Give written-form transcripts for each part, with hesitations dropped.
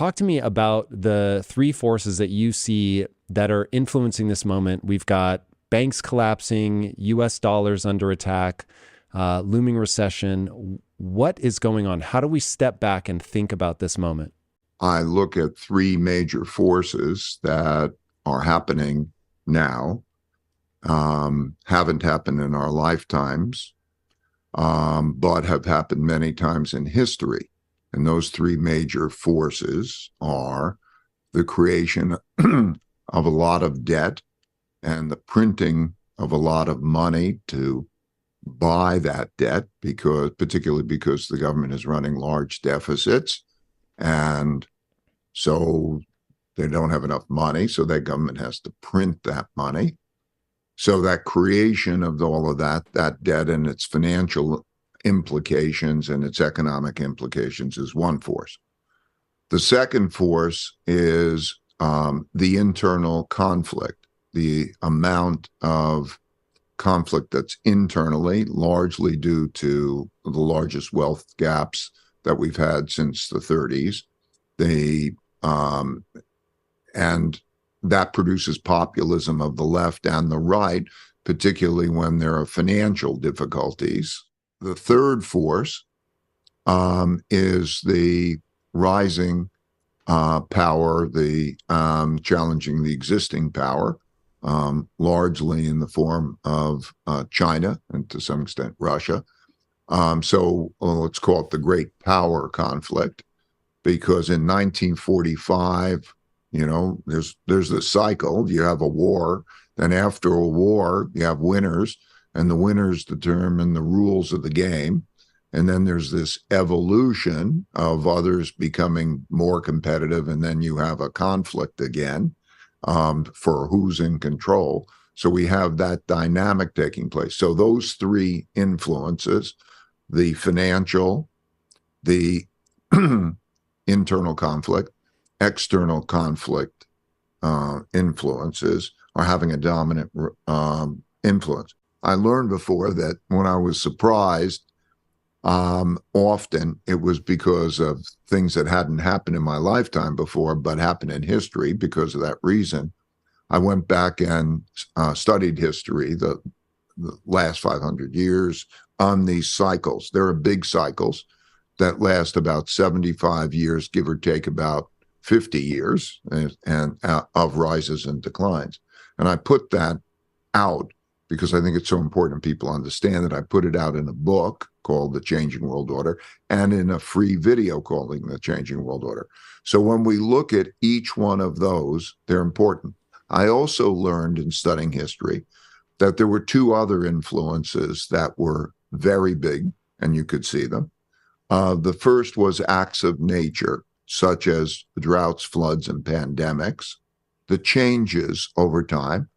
talk to me about the three forces that you see that are influencing this moment. We've got banks collapsing, US dollars under attack, looming recession. What is going on? How do we step back and think about this moment? I look at three major forces that are happening now, haven't happened in our lifetimes, but have happened many times in history. And those three major forces are the creation of a lot of debt and the printing of a lot of money to buy that debt, particularly because the government is running large deficits. And so they don't have enough money, so that government has to print that money. So that creation of all of that debt and its financial implications and its economic implications is one force. The second force is the internal conflict, the amount of conflict that's internally, largely due to the largest wealth gaps that we've had since the 30s. And that produces populism of the left and the right, particularly when there are financial difficulties. The third force is the rising power, the challenging the existing power, largely in the form of China and to some extent Russia. So let's call it the great power conflict, because in 1945, there's this cycle. You have a war, then after a war, you have winners, and the winners determine the rules of the game. And then there's this evolution of others becoming more competitive, and then you have a conflict again for who's in control. So we have that dynamic taking place. So those three influences, the financial, the internal conflict, external conflict influences are having a dominant influence. I learned before that when I was surprised, often it was because of things that hadn't happened in my lifetime before, but happened in history. Because of that reason, I went back and studied history, the last 500 years, on these cycles. There are big cycles that last about 75 years, give or take about 50 years, and of rises and declines. And I put that out because I think it's so important people understand that. I put it out in a book called The Changing World Order and in a free video called The Changing World Order. So when we look at each one of those, they're important. I also learned in studying history that there were two other influences that were very big, and you could see them. The first was acts of nature, such as droughts, floods, and pandemics, the changes over time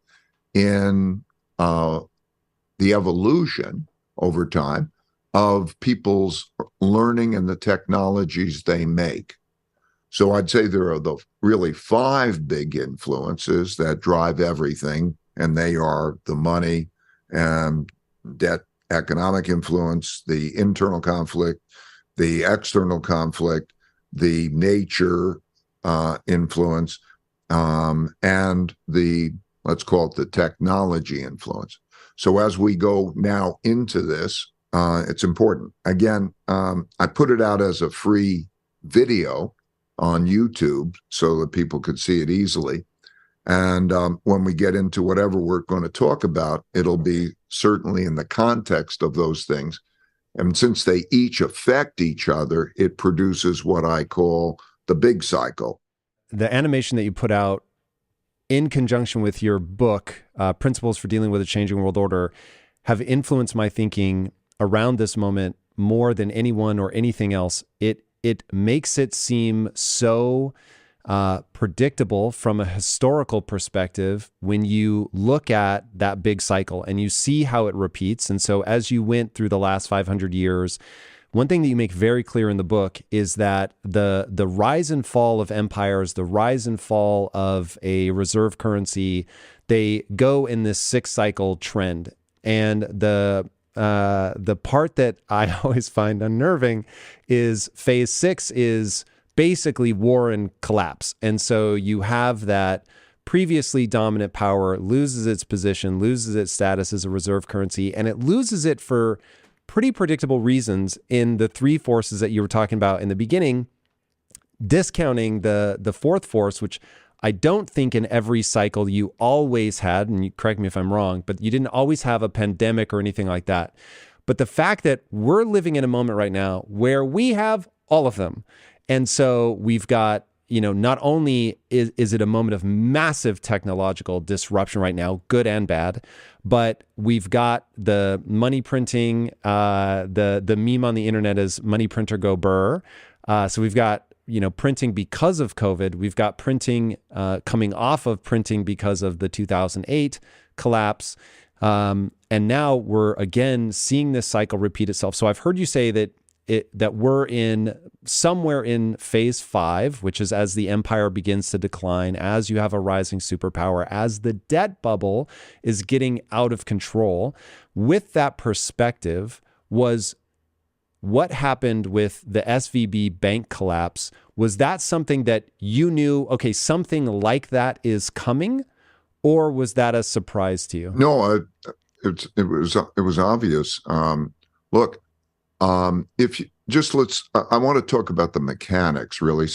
in the evolution over time of people's learning and the technologies they make. So I'd say there are the really five big influences that drive everything, and they are the money and debt, economic influence, the internal conflict, the external conflict, the nature influence, and the, let's call it the technology influence. So as we go now into this, it's important. Again, I put it out as a free video on YouTube so that people could see it easily. And when we get into whatever we're going to talk about, it'll be certainly in the context of those things. And since they each affect each other, it produces what I call the big cycle. The animation that you put out in conjunction with your book, Principles for Dealing with a Changing World Order, have influenced my thinking around this moment more than anyone or anything else. It makes it seem so predictable from a historical perspective when you look at that big cycle and you see how it repeats. And so as you went through the last 500 years, one thing that you make very clear in the book is that the rise and fall of empires, the rise and fall of a reserve currency, they go in this 6-cycle trend. And the part that I always find unnerving is phase 6 is basically war and collapse. And so you have that previously dominant power loses its position, loses its status as a reserve currency, and it loses it for pretty predictable reasons in the three forces that you were talking about in the beginning, discounting the fourth force, which I don't think in every cycle you always had, and you correct me if I'm wrong, but you didn't always have a pandemic or anything like that. But the fact that we're living in a moment right now where we have all of them. And so we've got, not only is it a moment of massive technological disruption right now, good and bad, but we've got the money printing, the meme on the internet is money printer go burr. So we've got, printing because of COVID. We've got printing coming off of printing because of the 2008 collapse. And now we're again seeing this cycle repeat itself. So I've heard you say that we're in somewhere in phase 5, which is as the empire begins to decline, as you have a rising superpower, as the debt bubble is getting out of control. With that perspective, was what happened with the SVB bank collapse, was that something that you knew, okay, something like that is coming, or was that a surprise to you? No, it was obvious. Look, if you I want to talk about the mechanics, really.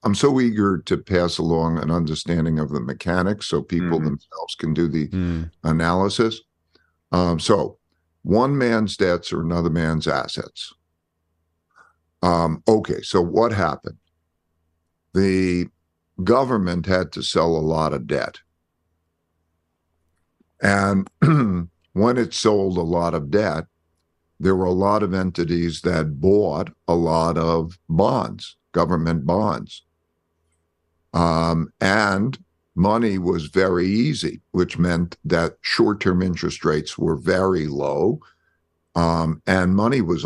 I'm so eager to pass along an understanding of the mechanics so people themselves can do the analysis. So one man's debts are another man's assets. Okay, so what happened? The government had to sell a lot of debt. And when it sold a lot of debt, there were a lot of entities that bought a lot of bonds, government bonds. And money was very easy, which meant that short-term interest rates were very low. And money was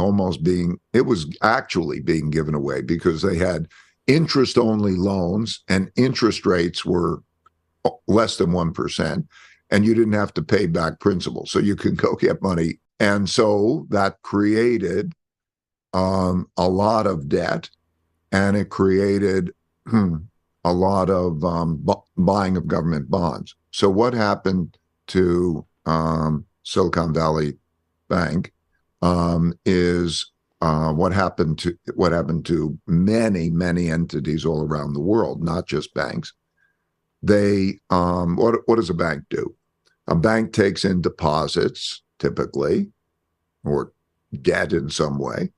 actually being given away because they had interest-only loans and interest rates were less than 1%. And you didn't have to pay back principal. So you could go get money. And so that created a lot of debt, and it created a lot of buying of government bonds. So what happened to Silicon Valley Bank is what happened to many entities all around the world, not just banks. They what does a bank do? A bank takes in deposits, typically, or debt in some way,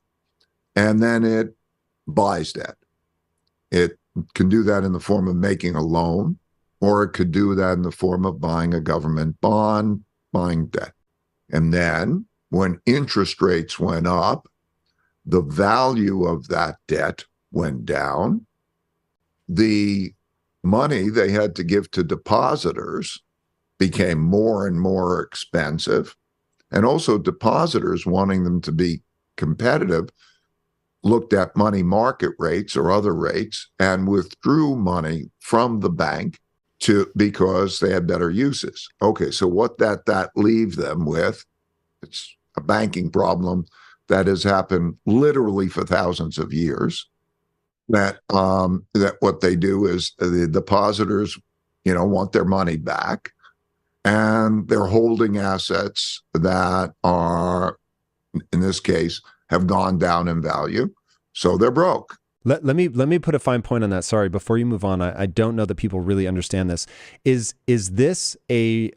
and then it buys debt. It can do that in the form of making a loan, or it could do that in the form of buying a government bond, buying debt. And then when interest rates went up, the value of that debt went down. The money they had to give to depositors became more and more expensive. And also depositors, wanting them to be competitive, looked at money market rates or other rates and withdrew money from the bank because they had better uses. Okay, so what that leaves them with, it's a banking problem that has happened literally for thousands of years. That what they do is the depositors, want their money back, and they're holding assets that are, in this case, have gone down in value, so they're broke. Let me put a fine point on that. Sorry, before you move on, I don't know that people really understand this. Is this a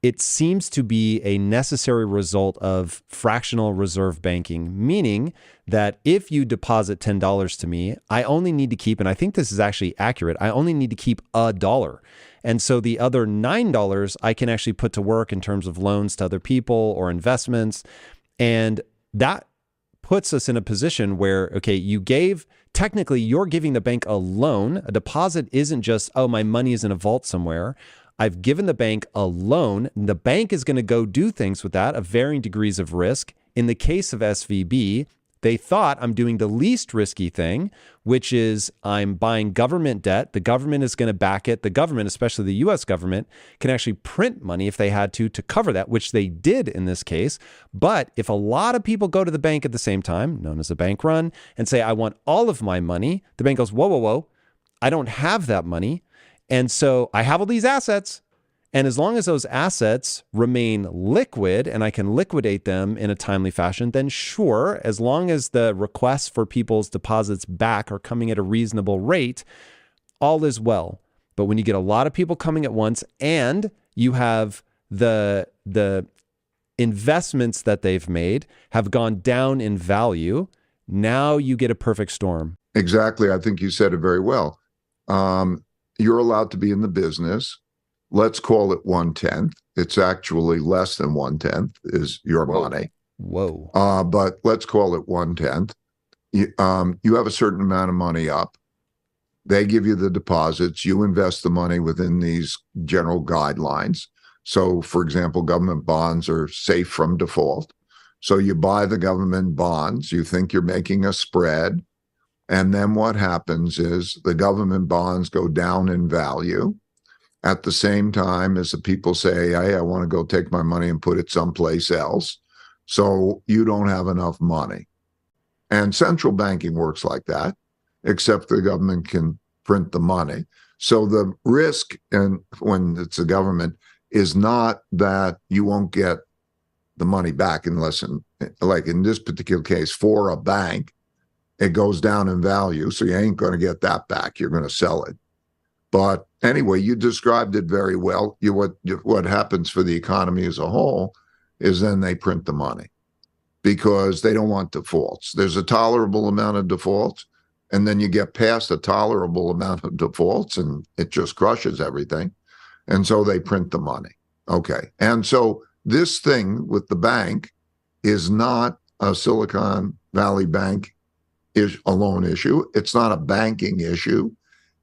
it seems to be a necessary result of fractional reserve banking, meaning that if you deposit $10 to me, I only need to keep, and I think this is actually accurate, I only need to keep $1. And so the other $9 I can actually put to work in terms of loans to other people or investments. And that puts us in a position where, okay, technically you're giving the bank a loan. A deposit isn't just, oh, my money is in a vault somewhere. I've given the bank a loan. The bank is going to go do things with that of varying degrees of risk. In the case of SVB, They thought I'm doing the least risky thing, which is I'm buying government debt. The government is going to back it. The government, especially the US government, can actually print money if they had to cover that, which they did in this case. But if a lot of people go to the bank at the same time, known as a bank run, and say, I want all of my money, the bank goes, whoa, whoa, whoa, I don't have that money. And so I have all these assets. And as long as those assets remain liquid and I can liquidate them in a timely fashion, then sure, as long as the requests for people's deposits back are coming at a reasonable rate, all is well. But when you get a lot of people coming at once and you have the investments that they've made have gone down in value, now you get a perfect storm. Exactly. I think you said it very well. You're allowed to be in the business. Let's call it 1/10. It's actually less than 1/10 is your money. Whoa. But let's call it 1/10. You have a certain amount of money up. They give you the deposits. You invest the money within these general guidelines. So, for example, government bonds are safe from default. So you buy the government bonds. You think you're making a spread. And then what happens is the government bonds go down in value. At the same time as the people say, hey, I want to go take my money and put it someplace else. So you don't have enough money. And central banking works like that, except the government can print the money. So the risk, and when it's the government, is not that you won't get the money back unless, like in this particular case, for a bank, it goes down in value. So you ain't going to get that back. You're going to sell it. But anyway, you described it very well. What happens for the economy as a whole is then they print the money because they don't want defaults. There's a tolerable amount of defaults, and then you get past a tolerable amount of defaults, and it just crushes everything. And so they print the money. Okay. And so this thing with the bank is not a Silicon Valley Bank loan issue. It's not a banking issue.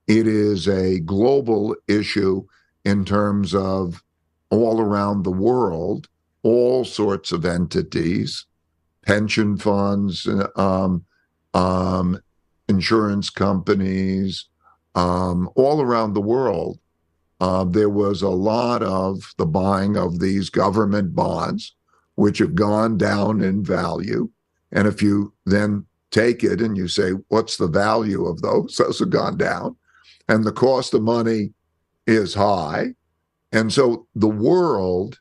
It is a global issue in terms of all around the world, all sorts of entities, pension funds, insurance companies, all around the world. There was a lot of the buying of these government bonds, which have gone down in value. And if you then take it and you say, what's the value of those? Those have gone down. And the cost of money is high. And so the world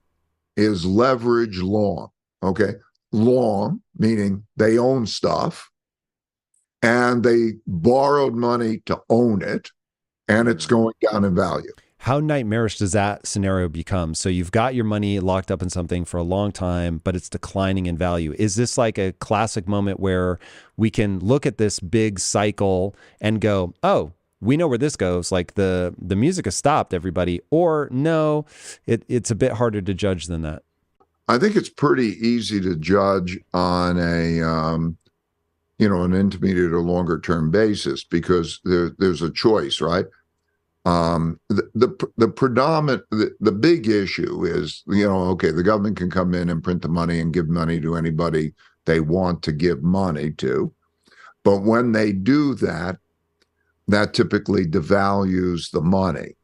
is leverage long, okay? Long, meaning they own stuff, and they borrowed money to own it, and it's going down in value. How nightmarish does that scenario become? So you've got your money locked up in something for a long time, but it's declining in value. Is this like a classic moment where we can look at this big cycle and go, oh, we know where this goes, like the music has stopped, everybody, or no, it's a bit harder to judge than that? I think it's pretty easy to judge on an intermediate or longer term basis because there's a choice, right? The predominant, the big issue is, okay, the government can come in and print the money and give money to anybody they want to give money to. But when they do that, that typically devalues the money.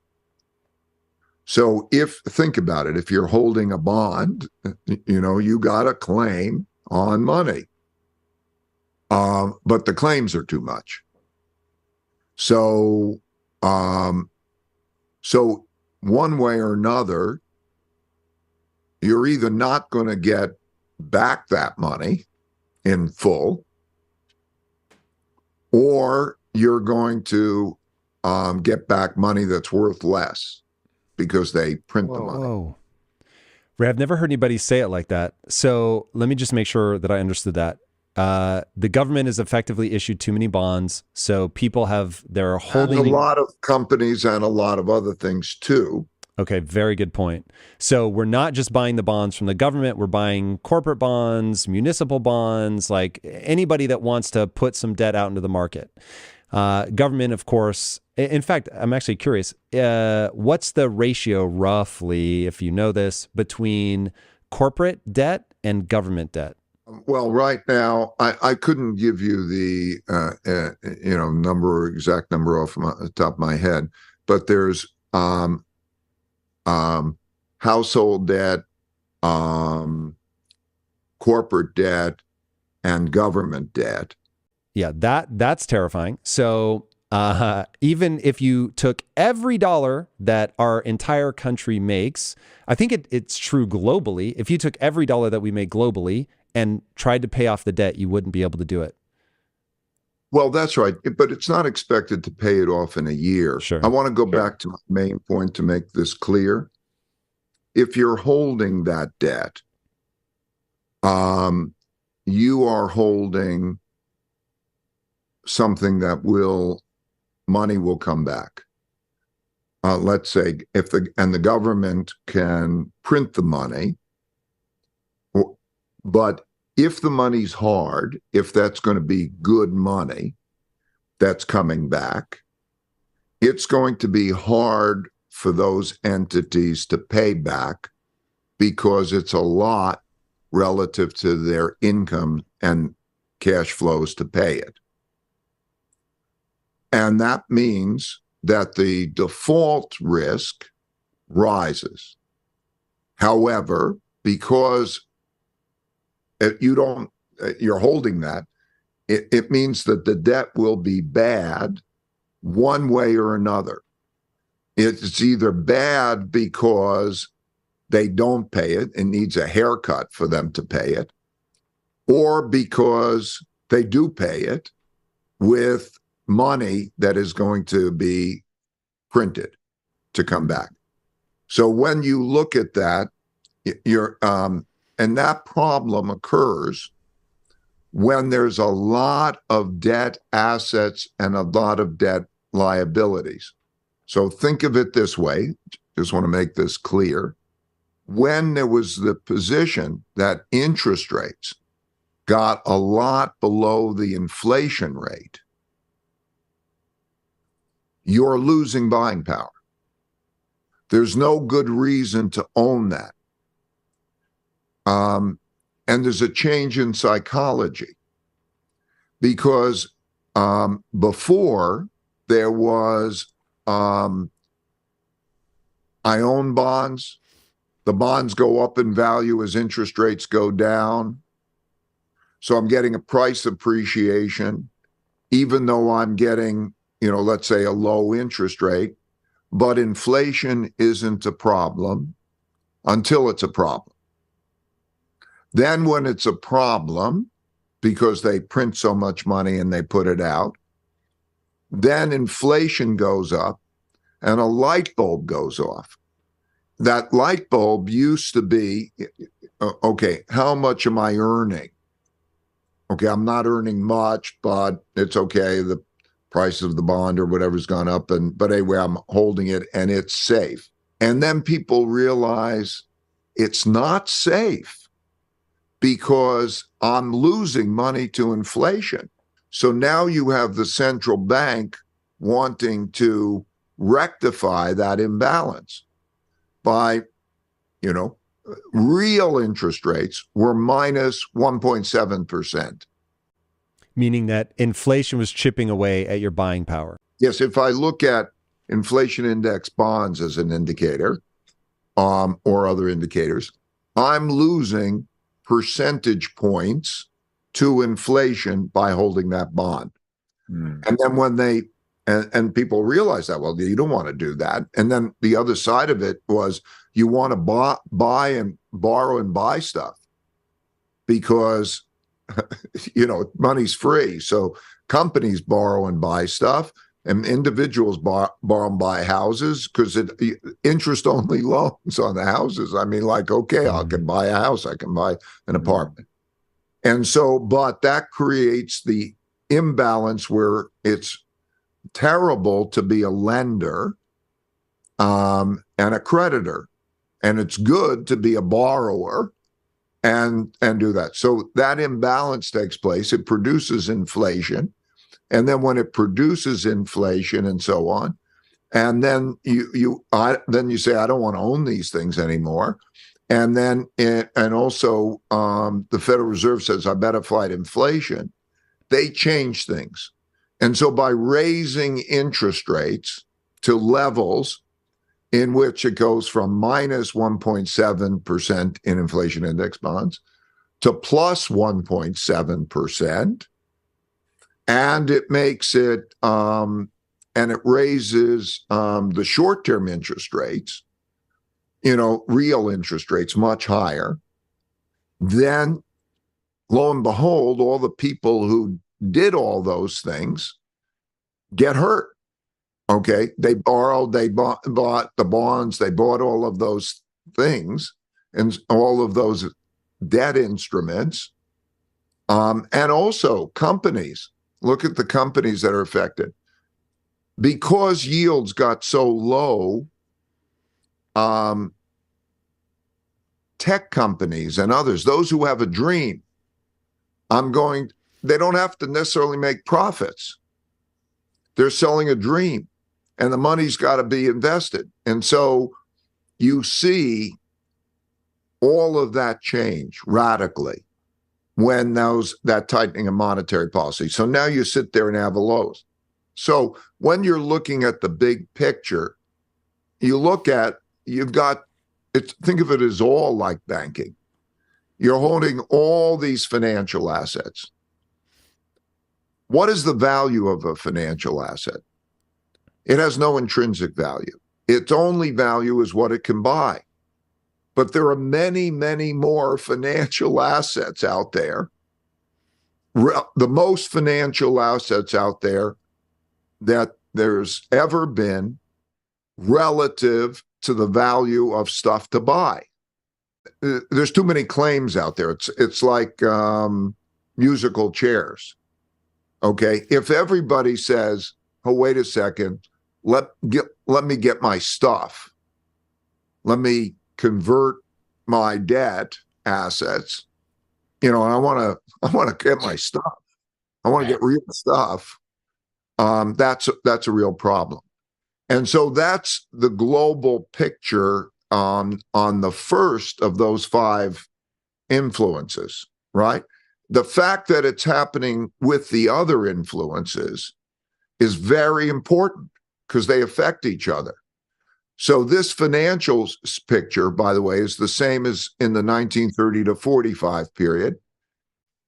So think about it, if you're holding a bond, you got a claim on money, but the claims are too much. So one way or another, you're either not going to get back that money in full, or you're going to get back money that's worth less because they print the money. Whoa. Ray, I've never heard anybody say it like that. So let me just make sure that I understood that. The government has effectively issued too many bonds, so people they're holding... And a lot of companies and a lot of other things too. Okay, very good point. So we're not just buying the bonds from the government, we're buying corporate bonds, municipal bonds, like anybody that wants to put some debt out into the market. Government, of course, in fact, I'm actually curious, what's the ratio roughly, if you know this, between corporate debt and government debt? Well, right now, I couldn't give you the exact number off the top of my head, but there's um, household debt, um, corporate debt, and government debt. Yeah, that's terrifying. So even if you took every dollar that our entire country makes, I think it's true globally. If you took every dollar that we make globally and tried to pay off the debt, you wouldn't be able to do it. Well, that's right, but it's not expected to pay it off in a year. I Sure. want to go back to my main point to make this clear. If you're holding that debt, you are holding something that money will come back. Let's say the government can print the money, but if the money's hard, if that's going to be good money that's coming back, it's going to be hard for those entities to pay back because it's a lot relative to their income and cash flows to pay it. And that means that the default risk rises. However, because you're holding that, it means that the debt will be bad one way or another. It's either bad because they don't pay it and needs a haircut for them to pay it, or because they do pay it with money that is going to be printed to come back. So when you look at that, and that problem occurs when there's a lot of debt assets and a lot of debt liabilities. So think of it this way, just want to make this clear. When there was the position that interest rates got a lot below the inflation rate, you're losing buying power. There's no good reason to own that. And there's a change in psychology because before there was, I own bonds. The bonds go up in value as interest rates go down. So I'm getting a price appreciation, even though I'm getting, let's say a low interest rate, but inflation isn't a problem until it's a problem. Then when it's a problem, because they print so much money and they put it out, then inflation goes up and a light bulb goes off. That light bulb used to be, okay, how much am I earning? Okay, I'm not earning much, but it's okay. The price of the bond or whatever's gone up, but anyway, I'm holding it and it's safe. And then people realize it's not safe because I'm losing money to inflation. So now you have the central bank wanting to rectify that imbalance by, real interest rates were minus 1.7%. Meaning that inflation was chipping away at your buying power. Yes, if I look at inflation index bonds as an indicator, or other indicators, I'm losing percentage points to inflation by holding that bond. And then when and people realize that, well, you don't want to do that. And then the other side of it was you want to buy and borrow and buy stuff because, money's free. So companies borrow and buy stuff and individuals borrow and buy houses because interest only loans on the houses. I mean, okay, I can buy a house, I can buy an apartment. And so, but that creates the imbalance where it's terrible to be a lender and a creditor, and it's good to be a borrower and do that. So that imbalance takes place. It produces inflation, and then when it produces inflation and so on, and then you say, I don't want to own these things anymore, And then, and also the Federal Reserve says, I better fight inflation. They change things. And so by raising interest rates to levels in which it goes from minus 1.7% in inflation index bonds to plus 1.7%, and it makes it, and it raises the short-term interest rates, real interest rates much higher, then lo and behold, all the people who did all those things get hurt. Okay, they borrowed, they bought the bonds, they bought all of those things and all of those debt instruments. And also companies, look at the companies that are affected. Because yields got so low, tech companies and others, those who have a dream, they don't have to necessarily make profits. They're selling a dream, and the money's got to be invested. And so you see all of that change radically when that tightening of monetary policy. So now you sit there and have a lows. So when you're looking at the big picture, think of it as all like banking. You're holding all these financial assets. What is the value of a financial asset? It has no intrinsic value. Its only value is what it can buy. But there are many, many more financial assets out there. The most financial assets out there that there's ever been relative to the value of stuff to buy. There's too many claims out there. It's like musical chairs. Okay, if everybody says, "Oh, wait a second, let me get my stuff. Let me convert my debt assets. I want to get my stuff. I want to get real stuff." That's a real problem. And so that's the global picture on the first of those 5 influences, right? The fact that it's happening with the other influences is very important because they affect each other. So this financial picture, by the way, is the same as in the 1930 to 45 period,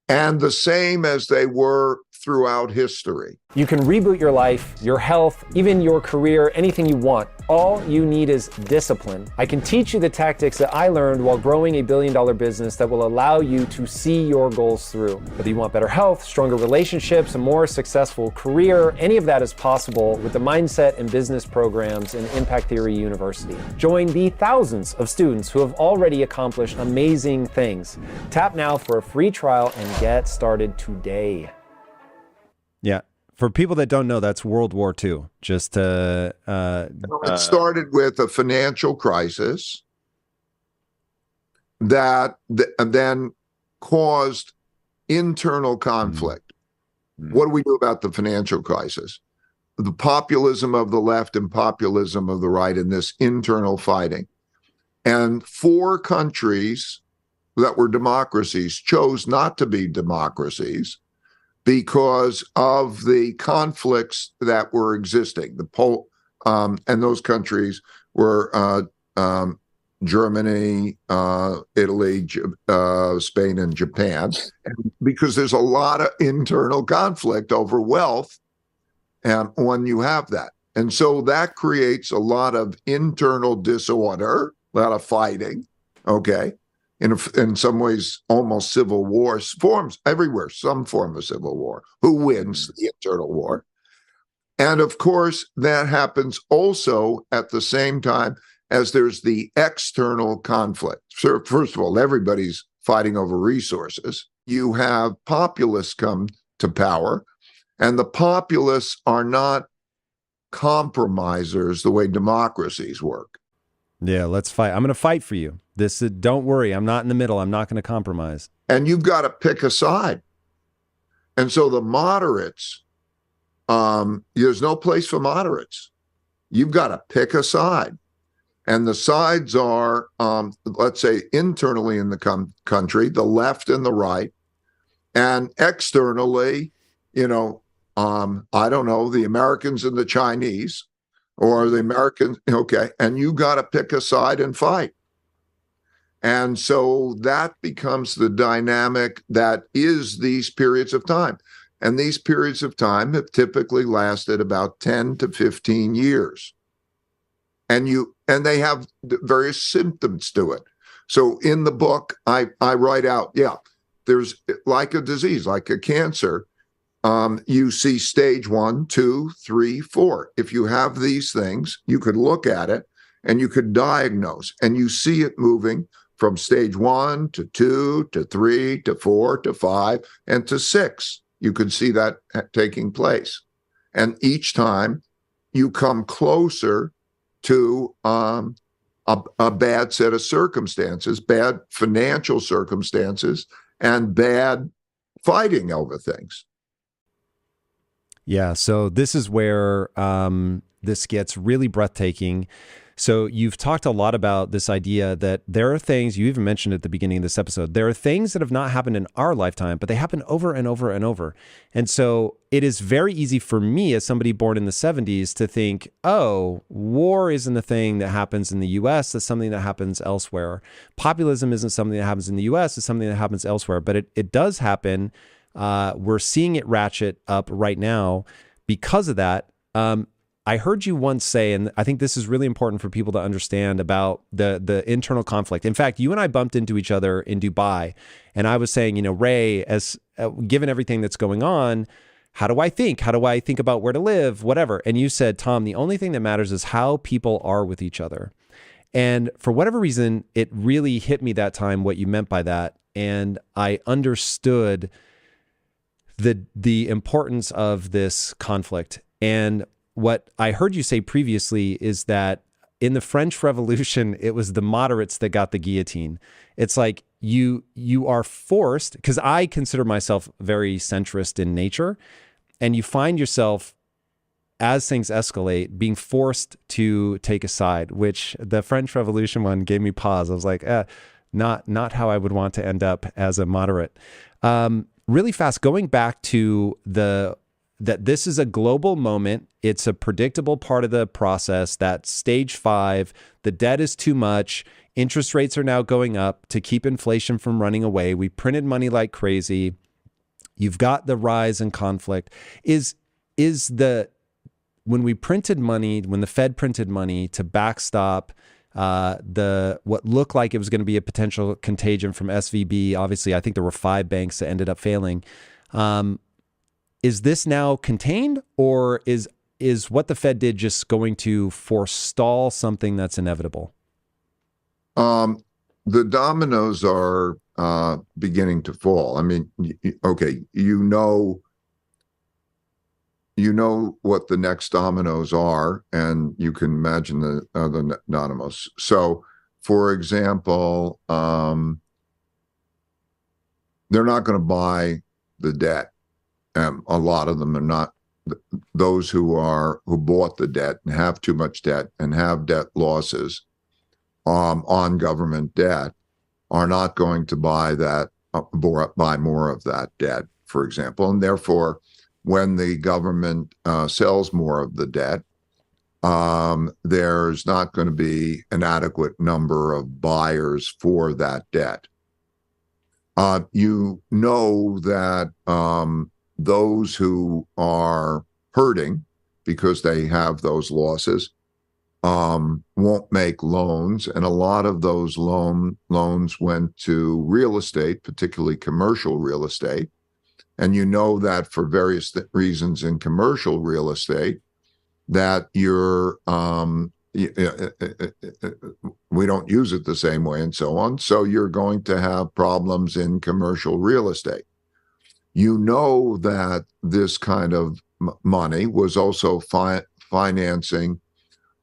and the same as they were throughout history. You can reboot your life, your health, even your career, anything you want. All you need is discipline. I can teach you the tactics that I learned while growing a billion-dollar business that will allow you to see your goals through. Whether you want better health, stronger relationships, a more successful career, any of that is possible with the mindset and business programs in Impact Theory University. Join the thousands of students who have already accomplished amazing things. Tap now for a free trial and get started today. Yeah. For people that don't know, that's World War II. Just to... it started with a financial crisis that then caused internal conflict. Mm-hmm. What do we do about the financial crisis? The populism of the left and populism of the right in this internal fighting. And 4 countries that were democracies chose not to be democracies because of the conflicts that were existing. And those countries were Germany, Italy, Spain, and Japan, because there's a lot of internal conflict over wealth when you have that. And so that creates a lot of internal disorder, a lot of fighting, okay? In some ways, almost civil war forms everywhere, some form of civil war. Who wins the internal war? And of course, that happens also at the same time as there's the external conflict. So first of all, everybody's fighting over resources. You have populists come to power, and the populists are not compromisers the way democracies work. Yeah, let's fight. I'm going to fight for you. Don't worry, I'm not in the middle. I'm not going to compromise. And you've got to pick a side. And so the moderates, there's no place for moderates. You've got to pick a side. And the sides are, let's say, internally in the country, the left and the right, and externally, I don't know, the Americans and the Chinese, or the Americans, okay, and you got to pick a side and fight. And so that becomes the dynamic that is these periods of time. And these periods of time have typically lasted about 10 to 15 years. And they have various symptoms to it. So in the book, I write out, there's like a disease, like a cancer. You see stage 1, 2, 3, 4. If you have these things, you could look at it and you could diagnose, and you see it moving from stage 1 to 2 to 3 to 4 to 5 and to 6. You could see that taking place. And each time you come closer to a bad set of circumstances, bad financial circumstances, and bad fighting over things. Yeah, so this is where this gets really breathtaking. So you've talked a lot about this idea that there are things, you even mentioned at the beginning of this episode, there are things that have not happened in our lifetime, but they happen over and over and over. And so it is very easy for me as somebody born in the 70s to think, oh, war isn't a thing that happens in the US, it's something that happens elsewhere. Populism isn't something that happens in the US, it's something that happens elsewhere. But it does happen. We're seeing it ratchet up right now because of that. I heard you once say, and I think this is really important for people to understand about the internal conflict. In fact, you and I bumped into each other in Dubai, and I was saying, Ray, as given everything that's going on, how do I think? How do I think about where to live, whatever? And you said, Tom, the only thing that matters is how people are with each other. And for whatever reason, it really hit me that time what you meant by that. And I understood the importance of this conflict. And what I heard you say previously is that in the French Revolution, it was the moderates that got the guillotine. It's like you are forced, because I consider myself very centrist in nature, and you find yourself, as things escalate, being forced to take a side, which the French Revolution one gave me pause. I was like, not how I would want to end up as a moderate. Really fast, going back to that this is a global moment. It's a predictable part of the process. That stage 5, the debt is too much. Interest rates are now going up to keep inflation from running away. We printed money like crazy. You've got the rise in conflict. When we printed money, when the Fed printed money to backstop what looked like it was going to be a potential contagion from SVB, obviously, I think there were 5 banks that ended up failing. Is this now contained, or is what the Fed did just going to forestall something that's inevitable? The dominoes are beginning to fall. I mean, okay, you know what the next dominoes are, and you can imagine the dominoes. So, for example, they're not going to buy the debt. A lot of them are not. Those who bought the debt and have too much debt and have debt losses on government debt are not going to buy more of that debt, for example, and therefore, when the government sells more of the debt, there's not going to be an adequate number of buyers for that debt. You know that those who are hurting because they have those losses won't make loans, and a lot of those loans went to real estate, particularly commercial real estate. And you know that for various reasons in commercial real estate, that we don't use it the same way and so on. So you're going to have problems in commercial real estate. You know that this kind of money was also financing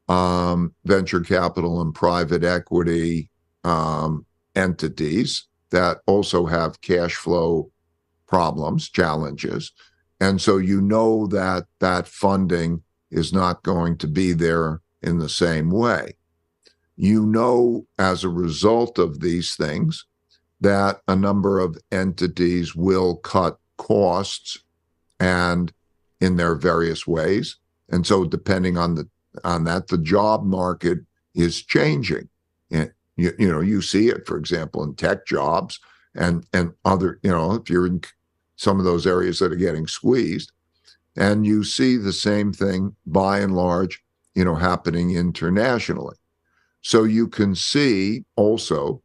venture capital and private equity entities that also have cash flow problems, challenges. And so you know that funding is not going to be there in the same way. you know, as a result of these things, that a number of entities will cut costs and in their various ways. And so depending on that, the job market is changing. And you see it, for example, in tech jobs and other, if you're in some of those areas that are getting squeezed, and you see the same thing by and large, happening internationally. So you can see also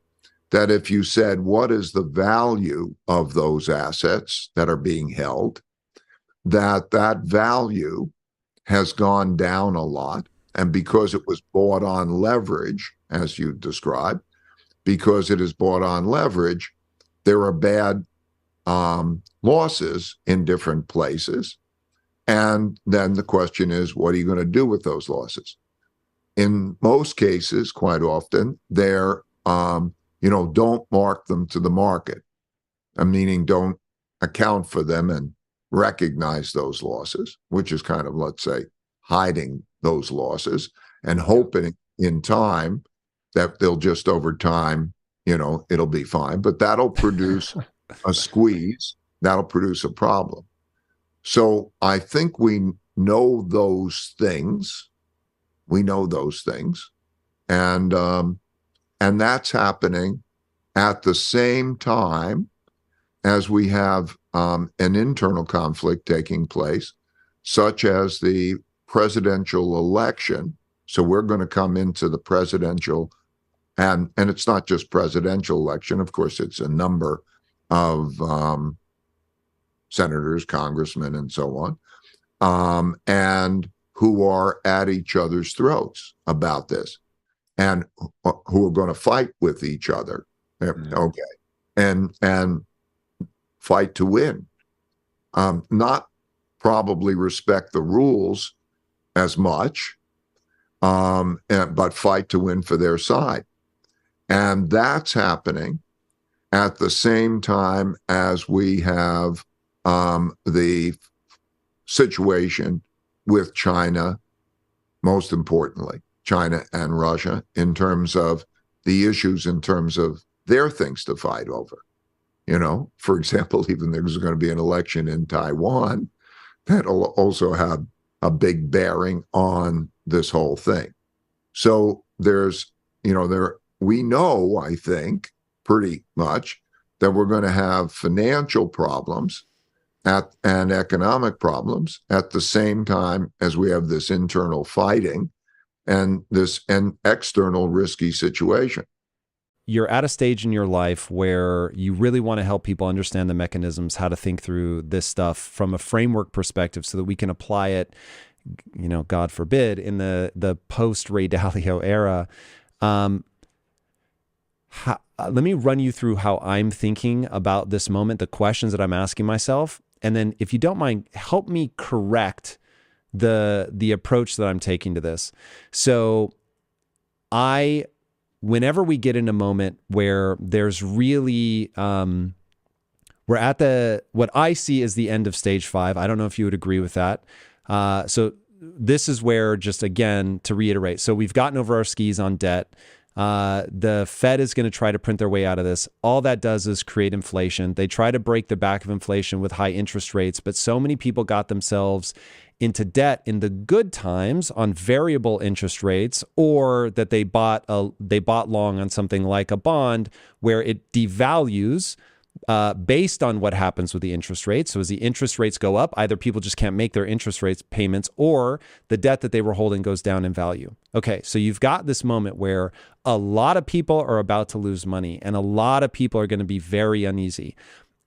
that if you said, what is the value of those assets that are being held, that value has gone down a lot. And because it was bought on leverage, as you described, because it is bought on leverage, there are bad losses in different places. And then the question is, what are you going to do with those losses? In most cases, quite often, they're, don't mark them to the market, meaning don't account for them and recognize those losses, which is kind of, let's say, hiding those losses and hoping in time that they'll just over time, it'll be fine. But that'll produce a squeeze, that'll produce a problem. So I think we know those things. We know those things. And that's happening at the same time as we have an internal conflict taking place, such as the presidential election. So we're going to come into the presidential, and it's not just presidential election. Of course, it's a number of senators, congressmen, and so on, and who are at each other's throats about this, and who are going to fight with each other. Okay, and fight to win, not probably respect the rules as much, but fight to win for their side. And that's happening at the same time as we have the situation with China, most importantly, China and Russia, in terms of the issues, in terms of their things to fight over. For example, even there's going to be an election in Taiwan that'll also have a big bearing on this whole thing. So there's, we know, I think, pretty much that we're going to have financial problems and economic problems at the same time as we have this internal fighting and this external risky situation. You're at a stage in your life where you really want to help people understand the mechanisms, how to think through this stuff from a framework perspective so that we can apply it, God forbid, in the post-Ray Dalio era. Let me run you through how I'm thinking about this moment, the questions that I'm asking myself. And then if you don't mind, help me correct the approach that I'm taking to this. So whenever we get in a moment where there's really, we're at what I see as the end of stage 5. I don't know if you would agree with that. So this is where, just again, to reiterate, so we've gotten over our skis on debt. The Fed is going to try to print their way out of this. All that does is create inflation. They try to break the back of inflation with high interest rates, but so many people got themselves into debt in the good times on variable interest rates, or that they bought long on something like a bond where it devalues based on what happens with the interest rates. So as the interest rates go up, either people just can't make their interest rates payments, or the debt that they were holding goes down in value. Okay, so you've got this moment where a lot of people are about to lose money, and a lot of people are going to be very uneasy.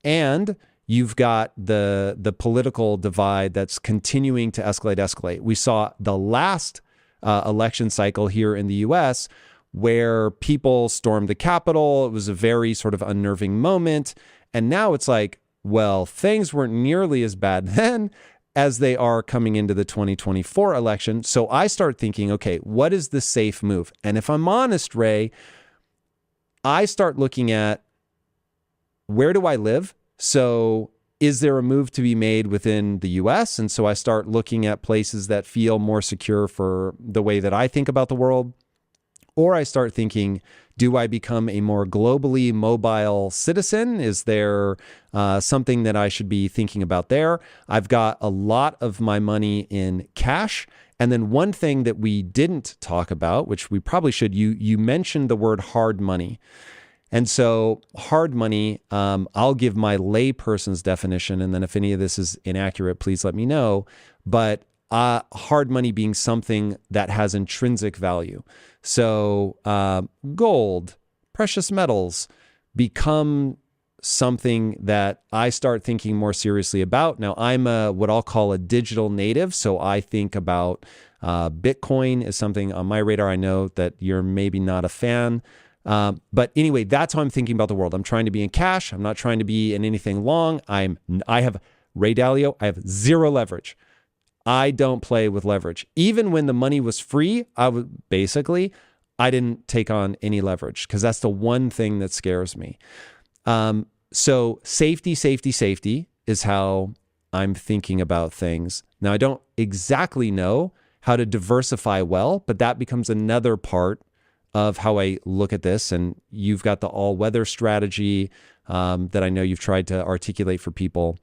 And you've got the political divide that's continuing to escalate. We saw the last election cycle here in the U.S. where people stormed the Capitol. It was a very sort of unnerving moment. And now it's like, well, things weren't nearly as bad then as they are coming into the 2024 election. So I start thinking, okay, what is the safe move? And if I'm honest, Ray, I start looking at, where do I live? So is there a move to be made within the US? And so I start looking at places that feel more secure for the way that I think about the world. Or I start thinking, do I become a more globally mobile citizen? Is there something that I should be thinking about there? I've got a lot of my money in cash. And then one thing that we didn't talk about, which we probably should, you mentioned the word hard money. And so hard money, I'll give my layperson's definition. And then if any of this is inaccurate, please let me know. But hard money being something that has intrinsic value. So gold, precious metals become something that I start thinking more seriously about. Now, I'm what I'll call a digital native. So I think about Bitcoin is something on my radar. I know that you're maybe not a fan. But anyway, that's how I'm thinking about the world. I'm trying to be in cash. I'm not trying to be in anything long. I have Ray Dalio. I have zero leverage. I don't play with leverage. Even when the money was free, I didn't take on any leverage because that's the one thing that scares me. So safety is how I'm thinking about things. Now, I don't exactly know how to diversify well, but that becomes another part of how I look at this. And you've got the all-weather strategy that I know you've tried to articulate for people.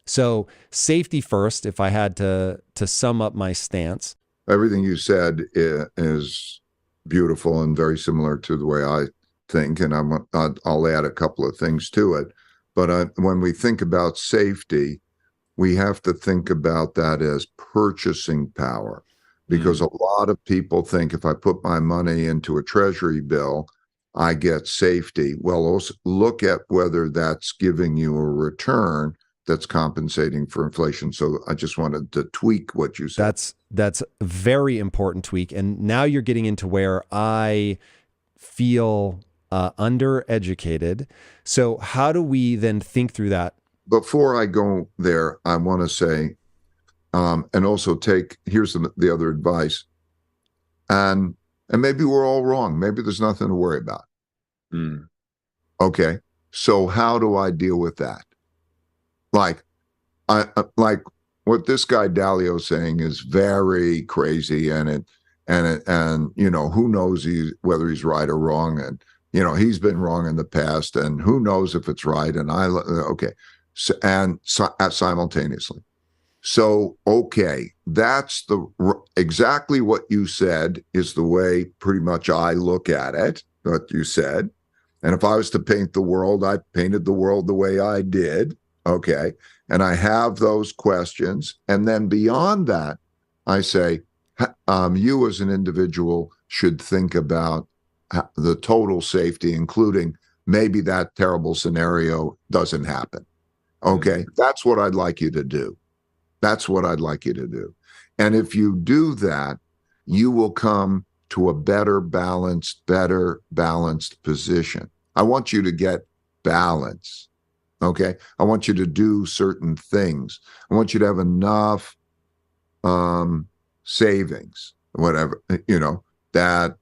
So safety first, if I had to sum up my stance. Everything you said is beautiful and very similar to the way I think, and I'll add a couple of things to it. But when we think about safety, we have to think about that as purchasing power, because a lot of people think if I put my money into a treasury bill, I get safety. Well, also look at whether that's giving you a return that's compensating for inflation. So I just wanted to tweak what you said. That's a very important tweak. And now you're getting into where I feel undereducated. So how do we then think through that? Before I go there, I want to say, and also here's the other advice. And maybe we're all wrong. Maybe there's nothing to worry about. Okay. So how do I deal with that? Like what this guy Dalio is saying is very crazy, and you know, who knows whether he's right or wrong, and you know, he's been wrong in the past, and who knows if it's right. And simultaneously. So okay, that's exactly what you said is the way pretty much I look at it. What you said, and if I was to paint the world, I painted the world the way I did. Okay. And I have those questions. And then beyond that, I say, you as an individual should think about the total safety, including maybe that terrible scenario doesn't happen. Okay. That's what I'd like you to do. That's what I'd like you to do. And if you do that, you will come to a better balanced position. I want you to get balance. Okay. I want you to do certain things. I want you to have enough savings, whatever, you know, that,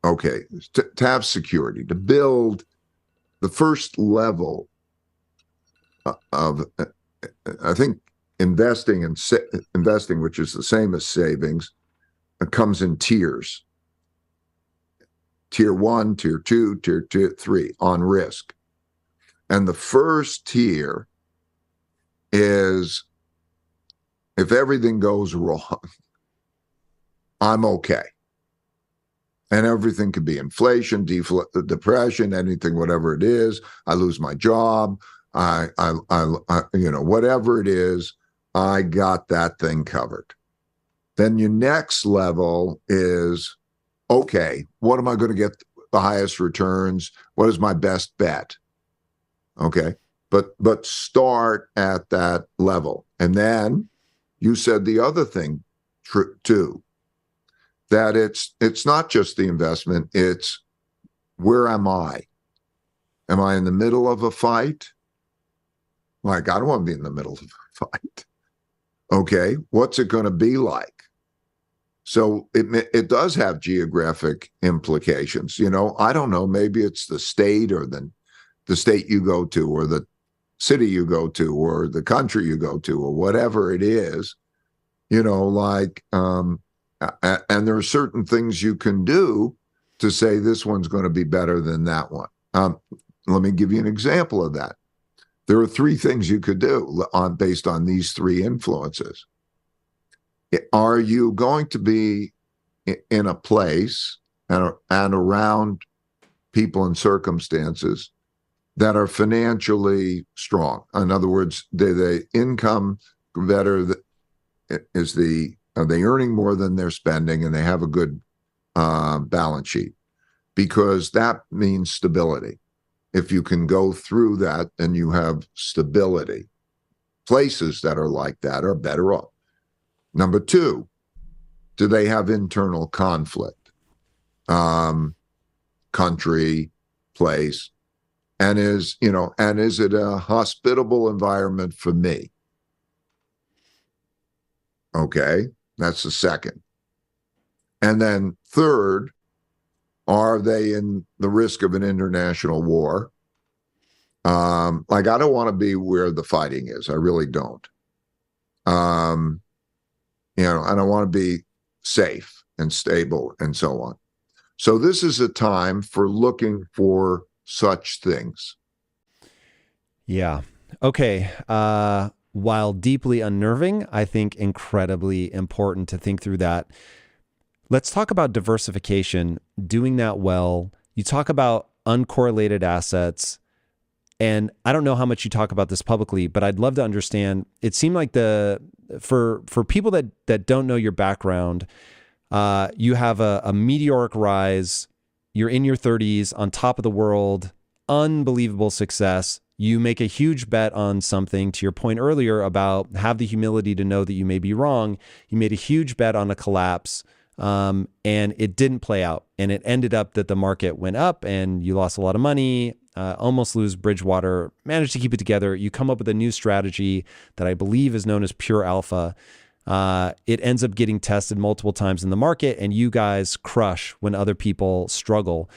okay, to have security, to build the first level of, I think investing, which is the same as savings, comes in tiers. Tier 1, tier 2, tier 3 on risk. And the first tier is if everything goes wrong, I'm okay. And everything could be inflation, depression, anything, whatever it is. I lose my job. I you know, whatever it is, I got that thing covered. Then your next level is, okay, what am I going to get the highest returns? What is my best bet? Okay, but start at that level. And then you said the other thing too, that it's not just the investment, it's where am I? Am I in the middle of a fight? Like, I don't want to be in the middle of a fight. Okay, what's it going to be like? So it does have geographic implications. You know, I don't know, maybe it's the state or the state you go to, or the city you go to, or the country you go to, or whatever it is, you know, like, and there are certain things you can do to say this one's going to be better than that one. Let me give you an example of that. There are three things you could do based on these three influences. Are you going to be in a place and around people and circumstances that are financially strong? In other words, the income better are they earning more than they're spending, and they have a good balance sheet? Because that means stability. If you can go through that and you have stability, places that are like that are better off. Number two, do they have internal conflict? Country, place, and is it a hospitable environment for me? Okay, that's the second. And then third, are they in the risk of an international war? Like, I don't want to be where the fighting is. I really don't. And I want to be safe and stable and so on. So this is a time for looking for such things. Yeah. Okay. While deeply unnerving, I think incredibly important to think through that. Let's talk about diversification, doing that well. You talk about uncorrelated assets, and I don't know how much you talk about this publicly, but I'd love to understand. It seemed like for people that don't know your background, you have a meteoric rise. You're in your 30s, on top of the world, unbelievable success. You make a huge bet on something, to your point earlier about have the humility to know that you may be wrong. You made a huge bet on a collapse, and it didn't play out. And it ended up that the market went up and you lost a lot of money, almost lose Bridgewater, managed to keep it together. You come up with a new strategy that I believe is known as pure alpha. It ends up getting tested multiple times in the market, and you guys crush when other people struggle,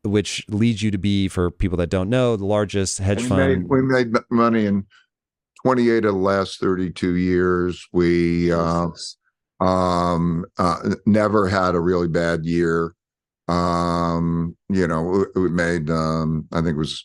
which leads you to be, for people that don't know, the largest hedge fund. We made money in 28 of the last 32 years. We never had a really bad year. We made, I think it was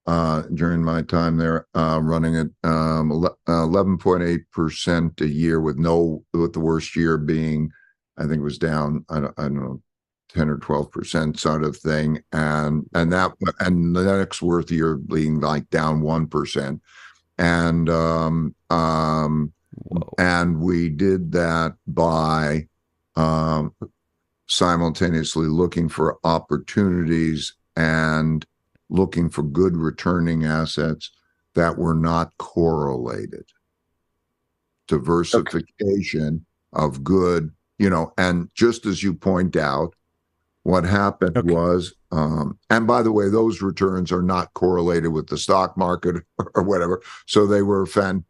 during my time there, running at 11.8% a year, with the worst year being, I think it was down, I don't know, 10 or 12% sort of thing, and the next worst year being like down 1%, and we did that by simultaneously looking for opportunities and looking for good returning assets that were not correlated. Diversification of good, and just as you point out, what happened was, and by the way, those returns are not correlated with the stock market or whatever. So they were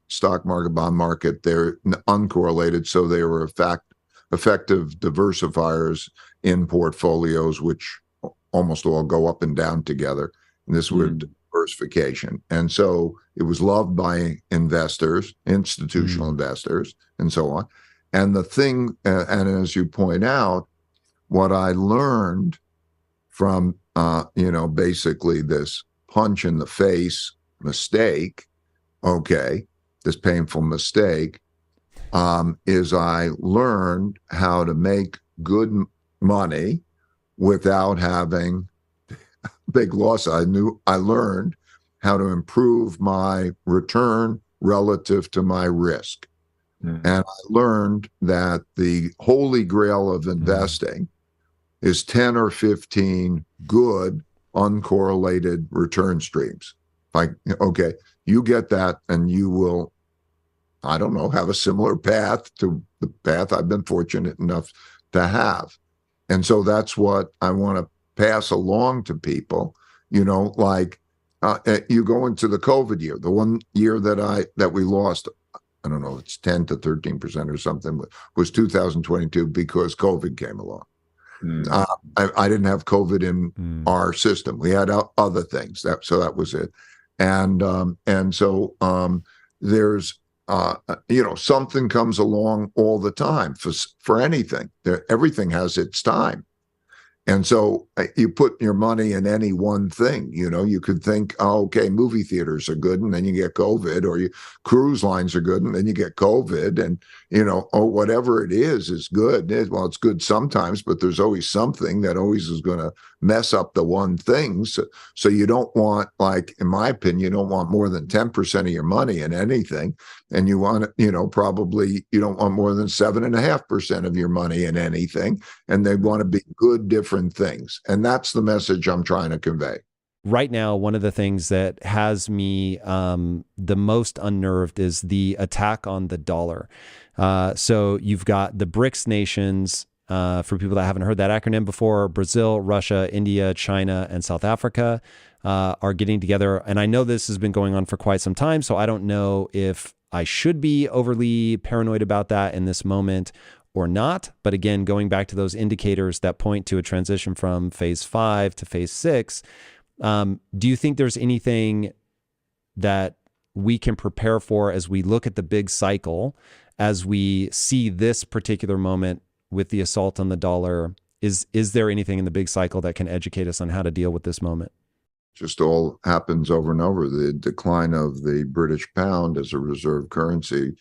stock market, bond market, they're uncorrelated. So they were effective diversifiers in portfolios, which almost all go up and down together. And this was diversification. And so it was loved by investors, institutional investors, and so on. And the thing, and as you point out, what I learned from, basically this punch in the face mistake, this painful mistake, is I learned how to make good money without having big loss. I learned how to improve my return relative to my risk. And I learned that the holy grail of investing is 10 or 15 good uncorrelated return streams. You get that and you will, I don't know, have a similar path to the path I've been fortunate enough to have. And so that's what I want to pass along to people. You go into the COVID year, the one year that we lost, I don't know, it's 10 to 13% or something, was 2022 because COVID came along. I didn't have COVID in our system. We had other things. So that was it. And so there's, something comes along all the time for anything. Everything has its time. And so you put your money in any one thing. You could think, oh, okay, movie theaters are good, and then you get COVID, or cruise lines are good, and then you get COVID, and whatever it is good. Well, it's good sometimes, but there's always something that always is going to mess up the one thing. So you don't want, like, in my opinion, you don't want more than 10% of your money in anything, and you want, probably you don't want more than 7.5% of your money in anything, and they want to be good different things. And that's the message I'm trying to convey. Right now, one of the things that has me the most unnerved is the attack on the dollar. So you've got the BRICS nations, for people that haven't heard that acronym before: Brazil, Russia, India, China, and South Africa are getting together. And I know this has been going on for quite some time, so I don't know if I should be overly paranoid about that in this moment or not. But again, going back to those indicators that point to a transition from phase 5 to phase 6, do you think there's anything that we can prepare for as we look at the big cycle, as we see this particular moment with the assault on the dollar? Is there anything in the big cycle that can educate us on how to deal with this moment? Just all happens over and over. The decline of the British pound as a reserve currency.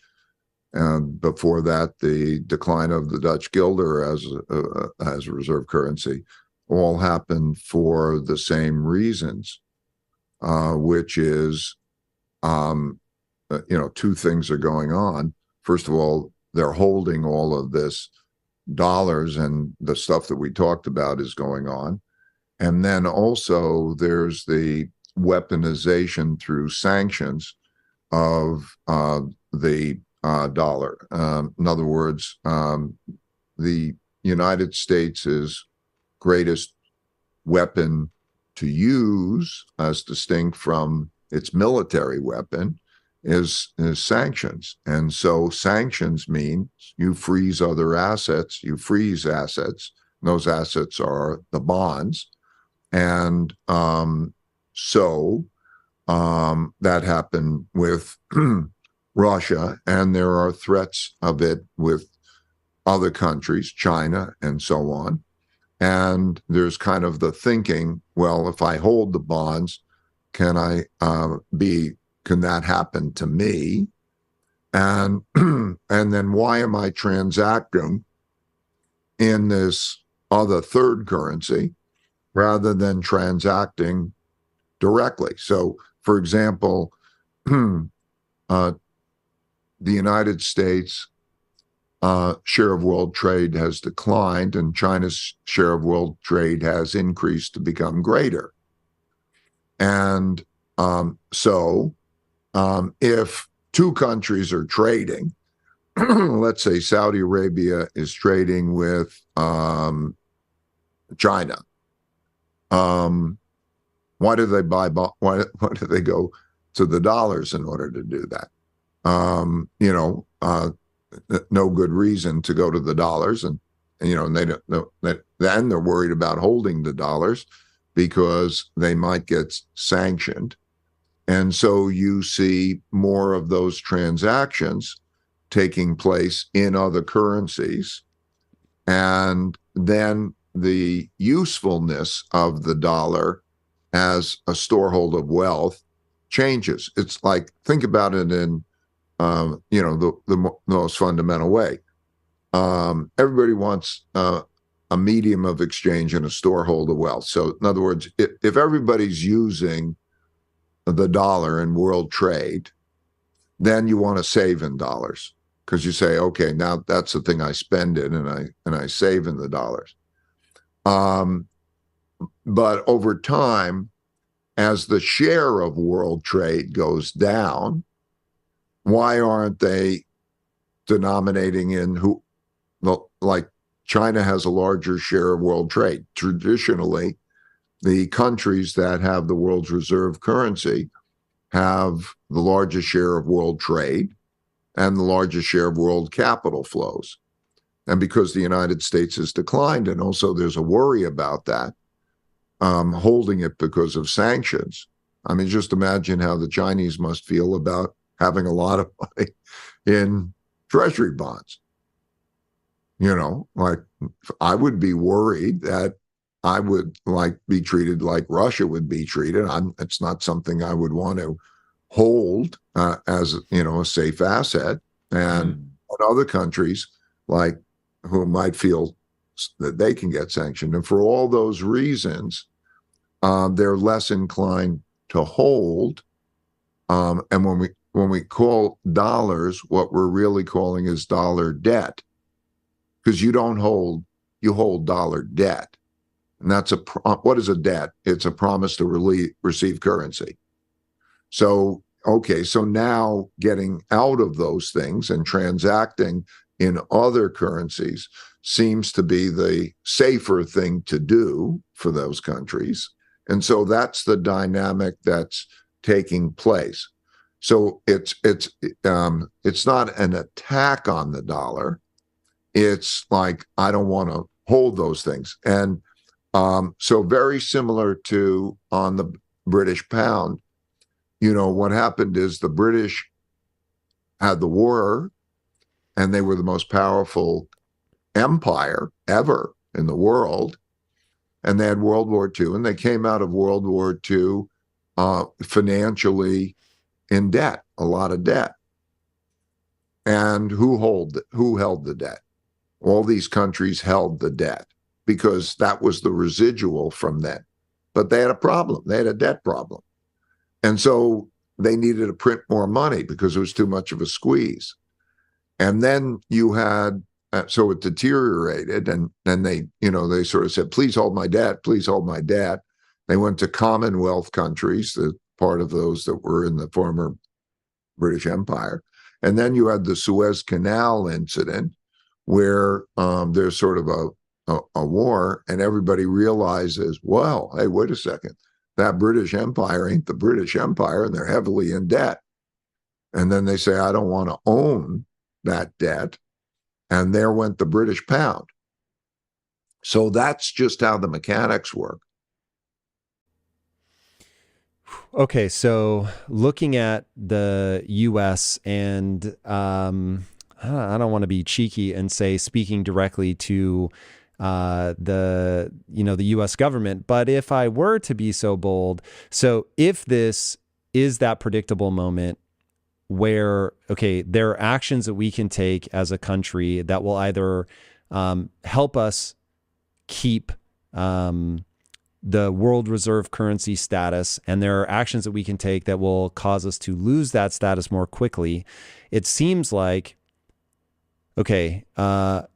And before that, the decline of the Dutch guilder as a reserve currency, all happened for the same reasons, which is, two things are going on. First of all, they're holding all of this dollars, and the stuff that we talked about is going on. And then also there's the weaponization through sanctions of the dollar. In other words, the United States' greatest weapon to use, as distinct from its military weapon, is sanctions. And so sanctions means you freeze other assets, you freeze assets. Those assets are the bonds. And so that happened with Russia, and there are threats of it with other countries, China, and so on. And there's kind of the thinking, well, if I hold the bonds, can that happen to me? And and then why am I transacting in this other third currency rather than transacting directly? So, for example, the United States share of world trade has declined, and China's share of world trade has increased to become greater. And so if two countries are trading, let's say Saudi Arabia is trading with China, why do they buy? Why do they go to the dollars in order to do that? No good reason to go to the dollars, and they don't know that. Then they're worried about holding the dollars because they might get sanctioned, and so you see more of those transactions taking place in other currencies, and then the usefulness of the dollar as a storehold of wealth changes. It's like, think about it in the most fundamental way. Everybody wants a medium of exchange and a storehold of wealth. So in other words, if everybody's using the dollar in world trade, then you want to save in dollars, because you say, okay, now that's the thing I spend in, and I save in the dollars. But over time, as the share of world trade goes down, why aren't they denominating in like China has a larger share of world trade? Traditionally, the countries that have the world's reserve currency have the largest share of world trade and the largest share of world capital flows. And because the United States has declined, and also there's a worry about that, holding it because of sanctions. I mean, just imagine how the Chinese must feel about having a lot of money in treasury bonds. Like, I would be worried that I would like be treated like Russia would be treated. It's not something I would want to hold as a safe asset. And other countries like who might feel that they can get sanctioned, and for all those reasons, they're less inclined to hold. And when we call dollars, what we're really calling is dollar debt, because you hold dollar debt. And that's what is a debt? It's a promise to receive currency. So, okay, so now getting out of those things and transacting in other currencies seems to be the safer thing to do for those countries. And so that's the dynamic that's taking place. So it's not an attack on the dollar. It's like, I don't want to hold those things. And so very similar to on the British pound, what happened is the British had the war, and they were the most powerful empire ever in the world. And they had World War II, and they came out of World War II financially in debt, a lot of debt. And who held the debt? All these countries held the debt because that was the residual from then. But they had a problem. They had a debt problem. And so they needed to print more money because it was too much of a squeeze. And then you had, so it deteriorated, and then they sort of said, please hold my debt, please hold my debt. They went to Commonwealth countries, the part of those that were in the former British Empire. And then you had the Suez Canal incident, where there's sort of a war, and everybody realizes, well, hey, wait a second, that British Empire ain't the British Empire, and they're heavily in debt. And then they say, I don't want to own that debt. And there went the British pound. So that's just how the mechanics work. Okay, so looking at the U.S. and I don't want to be cheeky and say speaking directly to the U.S. government, but if I were to be so bold, so if this is that predictable moment where, okay, there are actions that we can take as a country that will either help us keep the world reserve currency status, and there are actions that we can take that will cause us to lose that status more quickly. It seems like, okay,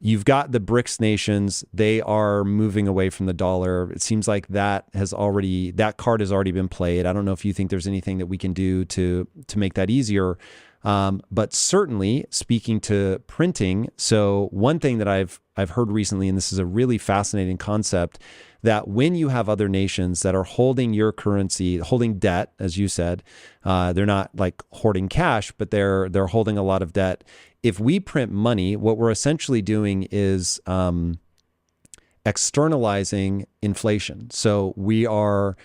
you've got the BRICS nations, they are moving away from the dollar. It seems like that card has already been played. I don't know if you think there's anything that we can do to make that easier. But certainly speaking to printing, so one thing that I've heard recently, and this is a really fascinating concept, that when you have other nations that are holding your currency, holding debt, as you said, they're not like hoarding cash, but they're holding a lot of debt. If we print money, what we're essentially doing is externalizing inflation. So we are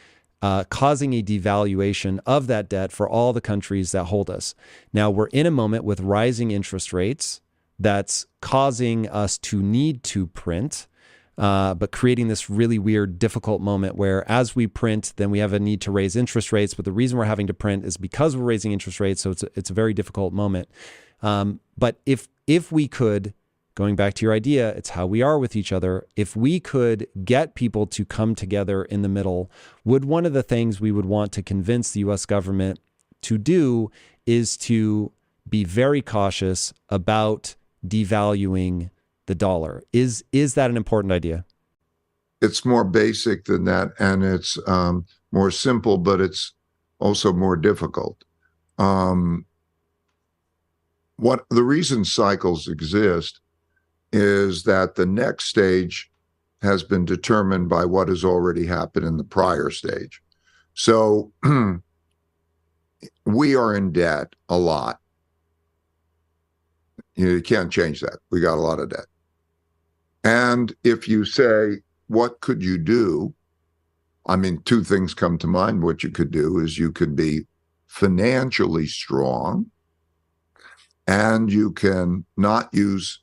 causing a devaluation of that debt for all the countries that hold us. Now, we're in a moment with rising interest rates that's causing us to need to print, but creating this really weird, difficult moment where as we print, then we have a need to raise interest rates. But the reason we're having to print is because we're raising interest rates. So it's a very difficult moment. But if we could, going back to your idea, it's how we are with each other. If we could get people to come together in the middle, would one of the things we would want to convince the U.S. government to do is to be very cautious about devaluing the dollar? Is that an important idea? It's more basic than that, and it's more simple, but it's also more difficult. What the reason cycles exist is that the next stage has been determined by what has already happened in the prior stage. So we are in debt a lot. You can't change that. We got a lot of debt. And if you say, what could you do? I mean, two things come to mind. What you could do is you could be financially strong, and you can not use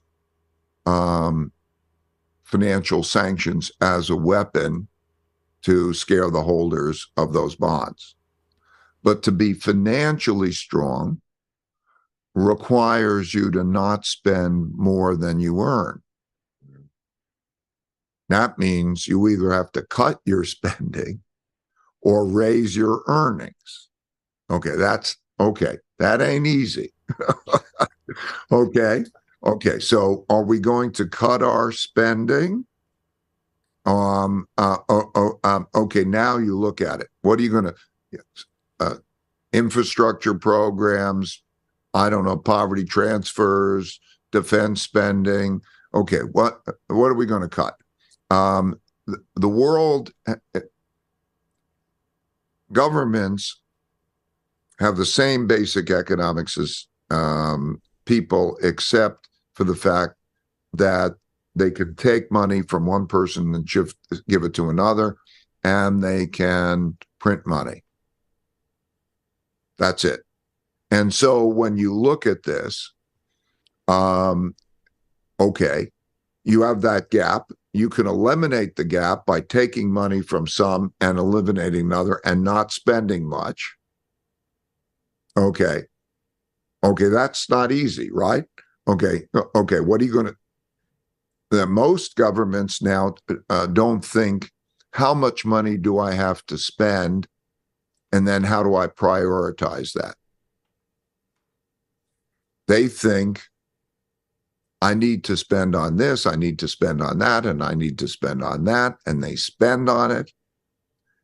financial sanctions as a weapon to scare the holders of those bonds. But to be financially strong requires you to not spend more than you earn. That means you either have to cut your spending or raise your earnings. Okay, that ain't easy. Okay, so are we going to cut our spending? Okay, now you look at it. What are you going to, infrastructure programs, I don't know, poverty transfers, defense spending. Okay, what are we going to cut? The world, governments have the same basic economics as people, except for the fact that they can take money from one person and give it to another, and they can print money. That's it. And so when you look at this, okay, you have that gap. You can eliminate the gap by taking money from some and eliminating another and not spending much. Okay, that's not easy, right? Okay, what are you going to... Most governments now don't think, how much money do I have to spend, and then how do I prioritize that? They think, I need to spend on this, I need to spend on that, and I need to spend on that, and they spend on it,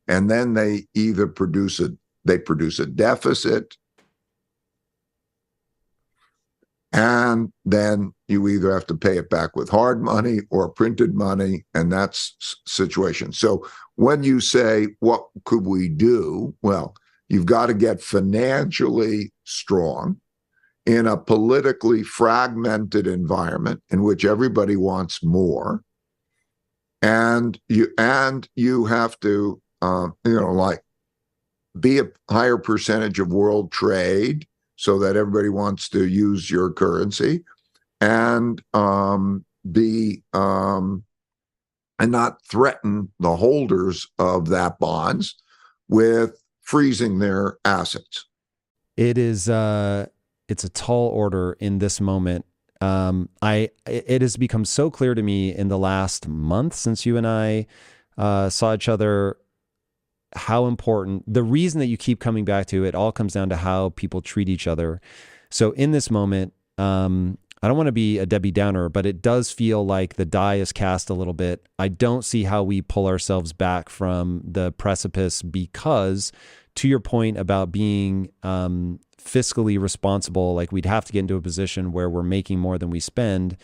and then they either produce a deficit, and then you either have to pay it back with hard money or printed money, and that's situation. So when you say, what could we do? Well, you've got to get financially strong in a politically fragmented environment in which everybody wants more. And you have to, like, be a higher percentage of world trade, so that everybody wants to use your currency, and and not threaten the holders of that bonds with freezing their assets. It is it's a tall order in this moment. It has become so clear to me in the last month since you and I saw each other, how important, the reason that you keep coming back to it all comes down to how people treat each other. So in this moment, I don't want to be a Debbie Downer, but it does feel like the die is cast a little bit. I don't see how we pull ourselves back from the precipice, because to your point about being fiscally responsible, like we'd have to get into a position where we're making more than we spend.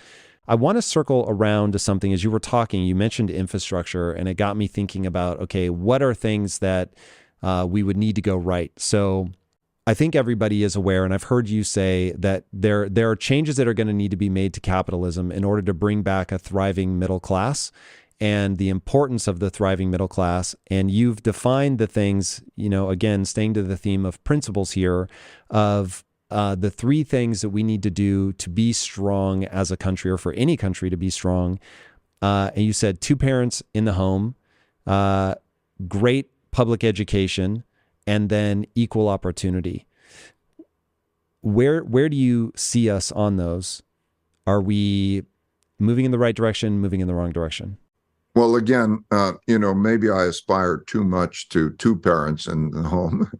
I want to circle around to something. As you were talking, you mentioned infrastructure, and it got me thinking about, okay, what are things that we would need to go right? So I think everybody is aware, and I've heard you say that there are changes that are going to need to be made to capitalism in order to bring back a thriving middle class, and the importance of the thriving middle class. And you've defined the things, again, staying to the theme of principles here, of the three things that we need to do to be strong as a country, or for any country to be strong. And you said 2 parents in the home, great public education, and then equal opportunity. Where do you see us on those? Are we moving in the right direction, moving in the wrong direction? Well, again, maybe I aspire too much to 2 parents in the home.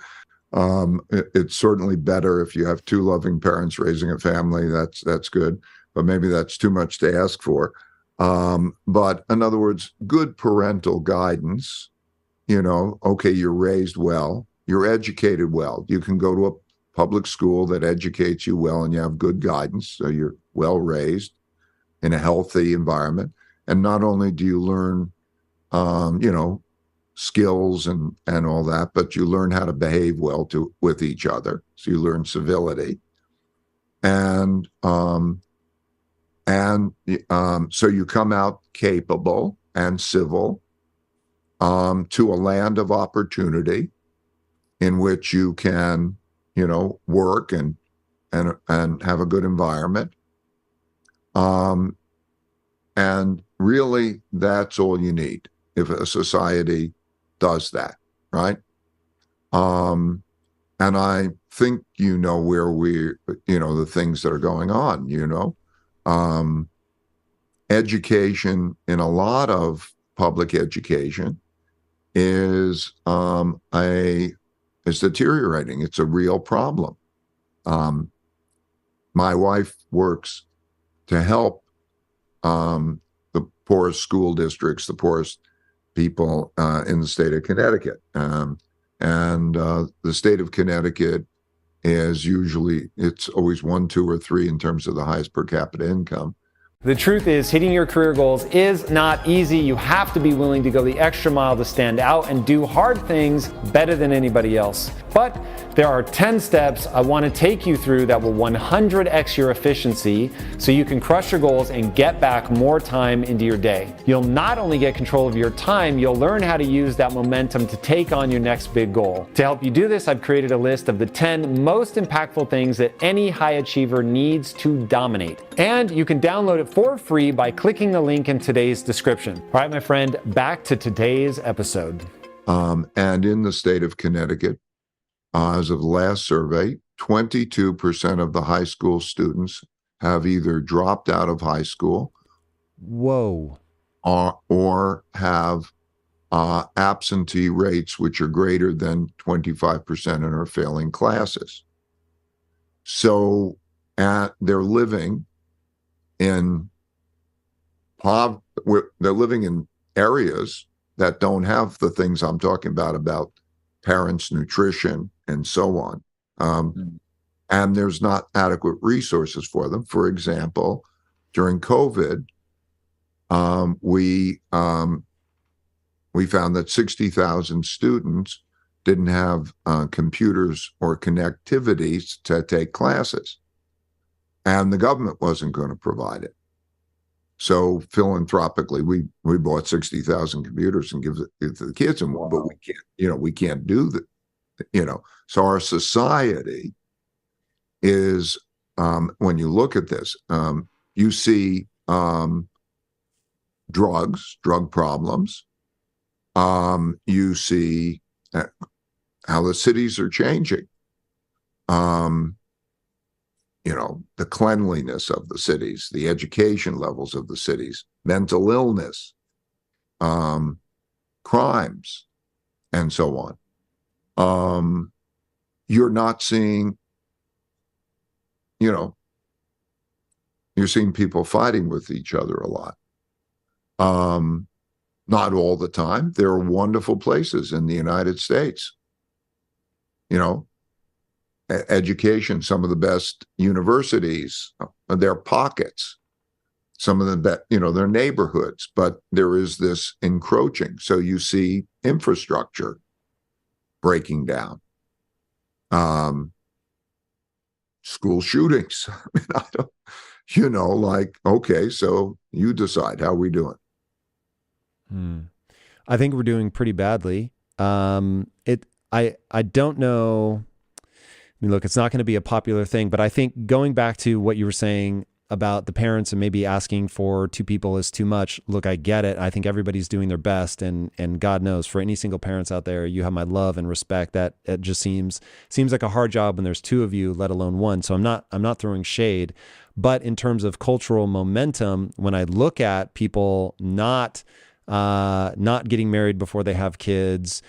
It's certainly better if you have 2 loving parents raising a family. That's good, but maybe that's too much to ask for. But in other words, good parental guidance. Okay, you're raised well, you're educated well. You can go to a public school that educates you well, and you have good guidance, so you're well raised in a healthy environment. And not only do you learn, skills and all that, but you learn how to behave well with each other. So you learn civility, and so you come out capable and civil to a land of opportunity in which you can, work and have a good environment. And really, that's all you need. If a society does that, right? And I think where the things that are going on. Education in a lot of public education is deteriorating. It's a real problem. My wife works to help the poorest school districts, the poorest people in the state of Connecticut. And the state of Connecticut it's always 1, 2, or 3 in terms of the highest per capita income. The truth is, hitting your career goals is not easy. You have to be willing to go the extra mile to stand out and do hard things better than anybody else. But there are 10 steps I want to take you through that will 100x your efficiency so you can crush your goals and get back more time into your day. You'll not only get control of your time, you'll learn how to use that momentum to take on your next big goal. To help you do this, I've created a list of the 10 most impactful things that any high achiever needs to dominate. And you can download it for free by clicking the link in today's description. All right, my friend, back to today's episode. And in the state of Connecticut, as of the last survey, 22% of the high school students have either dropped out of high school, Whoa, or have absentee rates which are greater than 25% and are failing classes. So they're living in areas that don't have the things I'm talking about parents' nutrition and so on. And there's not adequate resources for them. For example, during COVID, we found that 60,000 students didn't have computers or connectivity to take classes, and the government wasn't going to provide it. So philanthropically, we bought 60,000 computers and give it to the kids, but we can't do that. So our society is, when you look at this, you see drug problems. You see how the cities are changing. The cleanliness of the cities, the education levels of the cities, mental illness, crimes, and so on. You're not seeing, you're seeing people fighting with each other a lot. Not all the time. There are wonderful places in the United States. Education, some of the best universities, their pockets, some of the their neighborhoods, but there is this encroaching. So you see infrastructure breaking down, school shootings. Okay, so you decide, how are we doing? I think we're doing pretty badly. I don't know. I mean, look, it's not going to be a popular thing, but I think going back to what you were saying about the parents and maybe asking for 2 people is too much. Look, I get it. I think everybody's doing their best, and God knows, for any single parents out there, you have my love and respect. That it just seems like a hard job when there's 2 of you, let alone 1. So I'm not throwing shade, but in terms of cultural momentum, when I look at people not getting married before they have kids,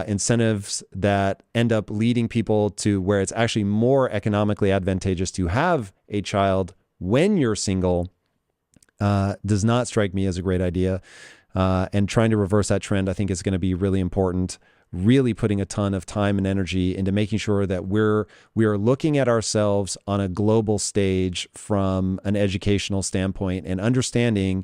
incentives that end up leading people to where it's actually more economically advantageous to have a child when you're single, does not strike me as a great idea. And trying to reverse that trend, I think, is going to be really important. Really putting a ton of time and energy into making sure that we are looking at ourselves on a global stage from an educational standpoint, and understanding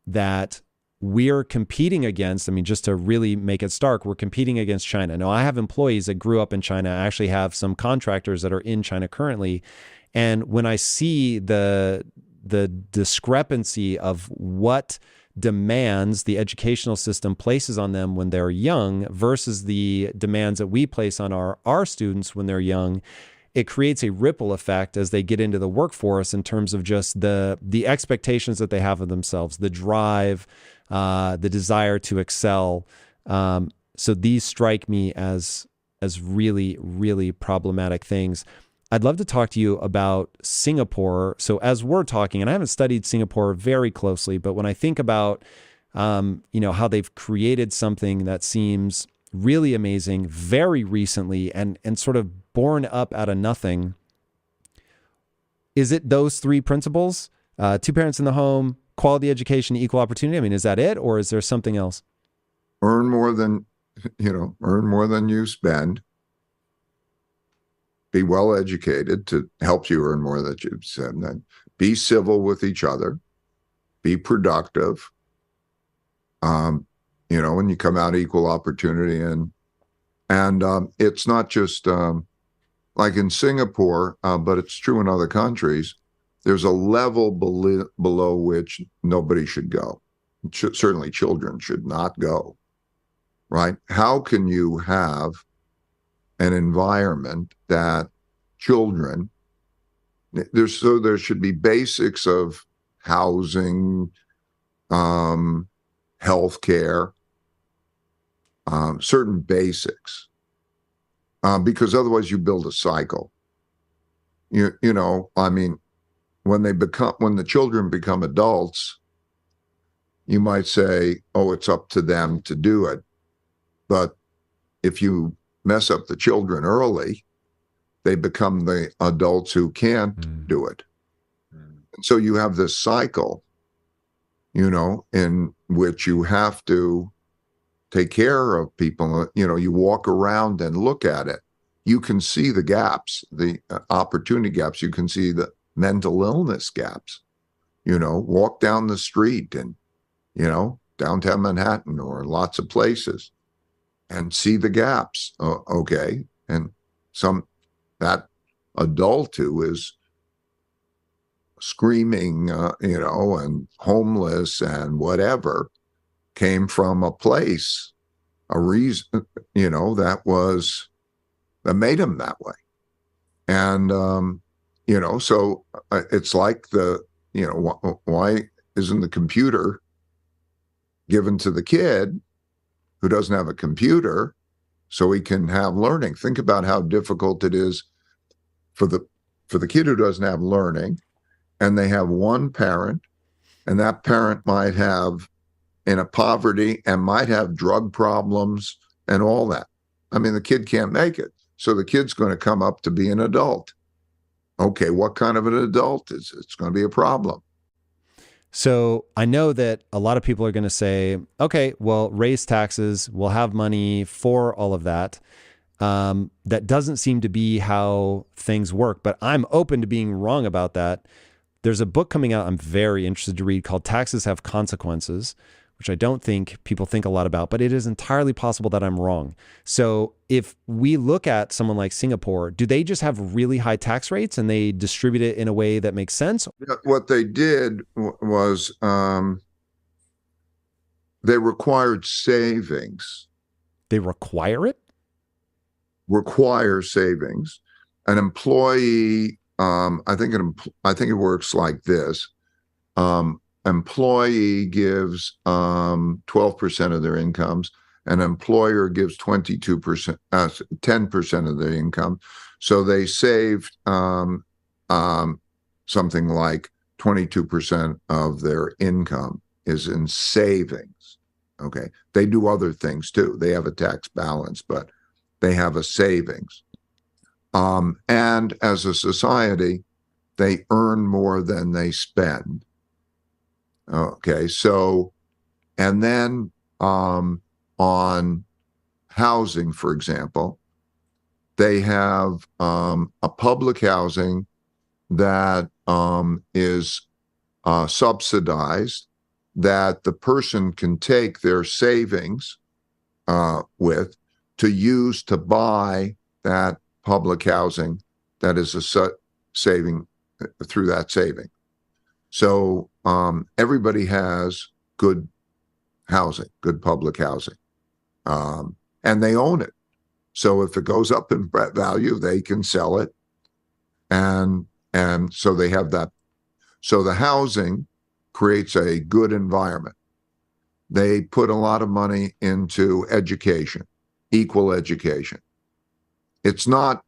that we're competing against, just to really make it stark, we're competing against China. Now, I have employees that grew up in China. I actually have some contractors that are in China currently. And when I see the discrepancy of what demands the educational system places on them when they're young versus the demands that we place on our students when they're young, it creates a ripple effect as they get into the workforce in terms of just the expectations that they have of themselves, the drive, the desire to excel. So these strike me as really, really problematic things. I'd love to talk to you about Singapore. So as we're talking, and I haven't studied Singapore very closely, but when I think about, how they've created something that seems really amazing very recently and sort of born up out of nothing, is it those three principles? Two parents in the home, quality education, equal opportunity. I mean, is that it, or is there something else? Earn more than you spend. Be well educated to help you earn more than you spend. Then be civil with each other. Be productive. When you come out equal opportunity, and it's not just like in Singapore, but it's true in other countries. There's a level below which nobody should go. Certainly children should not go, right? How can you have an environment that children, there should be basics of housing, healthcare, certain basics, because otherwise you build a cycle. When the children become adults, you might say, oh, it's up to them to do it. But if you mess up the children early, they become the adults who can't do it. And so you have this cycle, in which you have to take care of people. You walk around and look at it. You can see the gaps, the opportunity gaps. You can see the mental illness gaps. Walk down the street and, downtown Manhattan or lots of places and see the gaps. Okay. And that adult who is screaming, and homeless and whatever, came from a place, a reason, that made him that way. And, so it's like why isn't the computer given to the kid who doesn't have a computer so he can have learning? Think about how difficult it is for the kid who doesn't have learning, and they have one parent, and that parent might have in a poverty and might have drug problems and all that. I mean, the kid can't make it. So the kid's going to come up to be an adult. Okay, what kind of an adult is it? It's going to be a problem. So I know that a lot of people are going to say, okay, well, raise taxes, we'll have money for all of that. That doesn't seem to be how things work, but I'm open to being wrong about that. There's a book coming out I'm very interested to read called Taxes Have Consequences, which I don't think people think a lot about, but it is entirely possible that I'm wrong. So if we look at someone like Singapore, do they just have really high tax rates and they distribute it in a way that makes sense? What they did was they required savings. They require it? Require savings. An employee, I think it works like this. Employee gives 12% of their incomes. An employer gives 22%, 10% of their income. So they saved something like 22% of their income is in savings. Okay. They do other things too. They have a tax balance, but they have a savings. And as a society, they earn more than they spend. Okay, so, and then on housing, for example, they have a public housing that is subsidized, that the person can take their savings with to use to buy that public housing that is a saving through that saving. So everybody has good housing, good public housing, and they own it. So if it goes up in value, they can sell it, and so they have that. So the housing creates a good environment. They put a lot of money into education. equal education. It's not,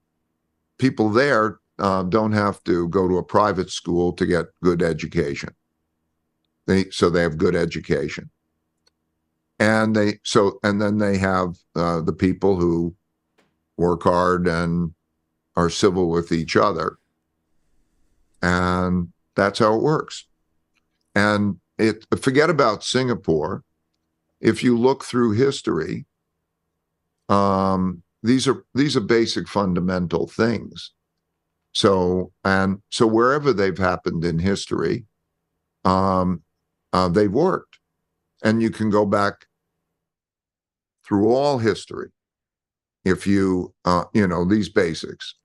people there don't have to go to a private school to get good education. So they have good education. And then they have the people who work hard and are civil with each other. And that's how it works. And forget about Singapore. If you look through history, these are basic fundamental things. So wherever they've happened in history, they've worked. And you can go back through all history. If you these basics,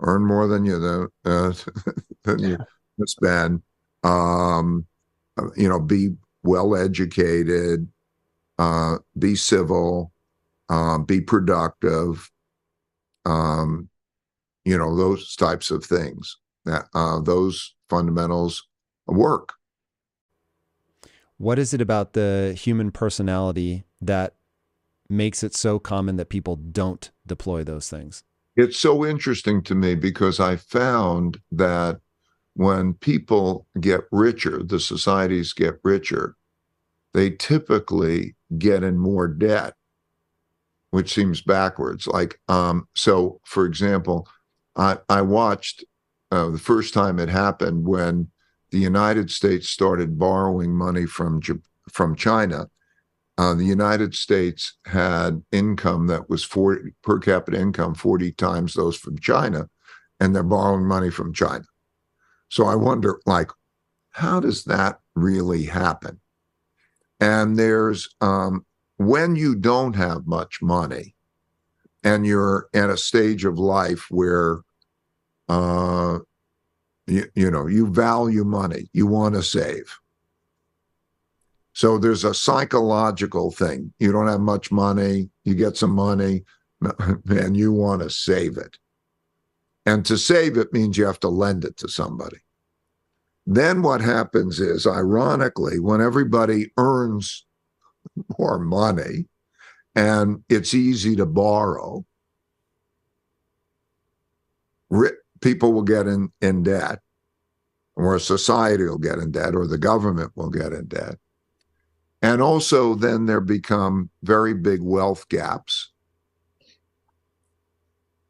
earn more than you spend, be well educated, be civil, be productive, those types of things. That those fundamentals work. What is it about the human personality that makes it so common that people don't deploy those things? It's so interesting to me because I found that when people get richer, the societies get richer, they typically get in more debt, which seems backwards. So for example, I watched the first time it happened when the United States started borrowing money from China. The United States had income that was per capita income 40 times those from China, and they're borrowing money from China. So I wonder, how does that really happen? And there's when you don't have much money and you're at a stage of life where you value money, you want to save. So there's a psychological thing. You don't have much money, you get some money, and you want to save it. And to save it means you have to lend it to somebody. Then what happens is, ironically, when everybody earns more money and it's easy to borrow, people will get in debt, or a society will get in debt, or the government will get in debt. And also then there become very big wealth gaps.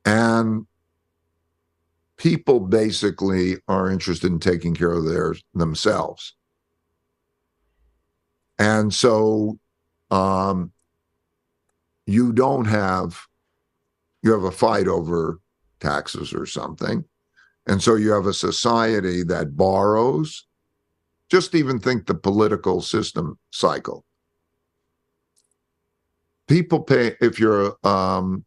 And people basically are interested in taking care of themselves. And so you have a fight over taxes or something. And so you have a society that borrows. Just even think the political system cycle. People pay, if you're a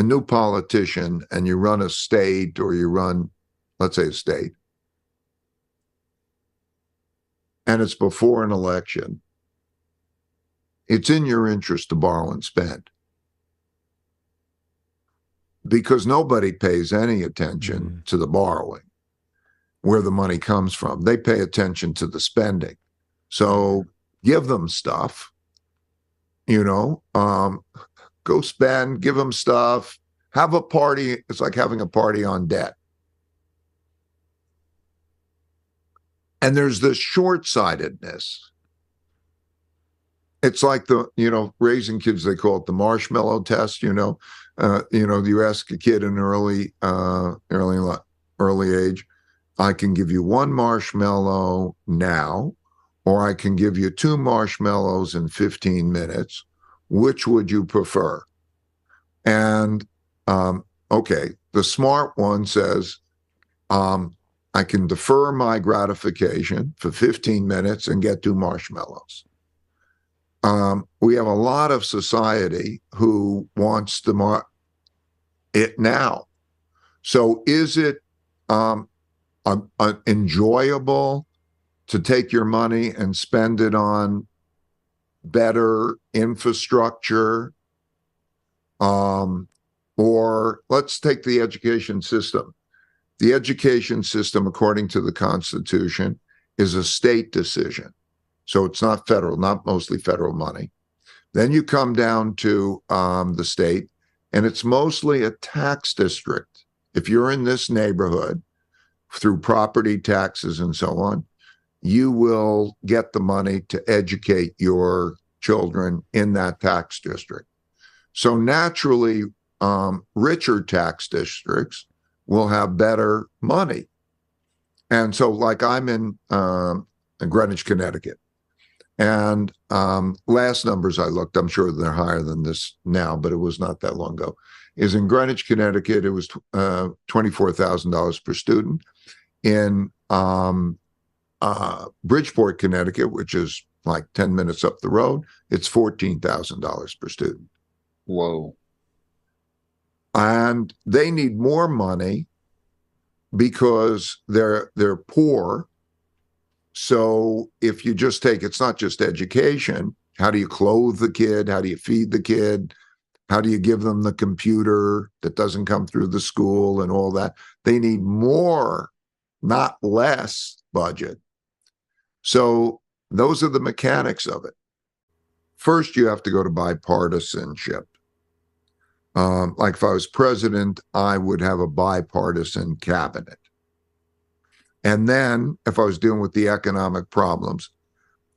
new politician and you run a state, or you run, let's say, a state, and it's before an election, it's in your interest to borrow and spend. Because nobody pays any attention to the borrowing, where the money comes from. They pay attention to the spending. So give them stuff, go spend, give them stuff, have a party. It's like having a party on debt. And there's this short-sightedness. It's like raising kids, they call it the marshmallow test, you ask a kid in early age, I can give you one marshmallow now, or I can give you 2 marshmallows in 15 minutes. Which would you prefer? And, okay, the smart one says, I can defer my gratification for 15 minutes and get 2 marshmallows. We have a lot of society who wants it now. So is it enjoyable to take your money and spend it on better infrastructure? Or let's take the education system. The education system, according to the Constitution, is a state decision. So it's not federal, not mostly federal money. Then you come down to the state, and it's mostly a tax district. If you're in this neighborhood through property taxes and so on, you will get the money to educate your children in that tax district. So naturally, richer tax districts will have better money. And so, like, I'm in Greenwich, Connecticut. And last numbers I looked, I'm sure they're higher than this now, but it was not that long ago, is in Greenwich, Connecticut, it was $24,000 per student. In Bridgeport, Connecticut, which is like 10 minutes up the road, it's $14,000 per student. Whoa. And they need more money because they're poor. So if you just take, it's not just education. How do you clothe the kid? How do you feed the kid? How do you give them the computer that doesn't come through the school and all that? They need more, not less budget. So those are the mechanics of it. First, you have to go to bipartisanship. Like if I was president, I would have a bipartisan cabinet. And then if I was dealing with the economic problems,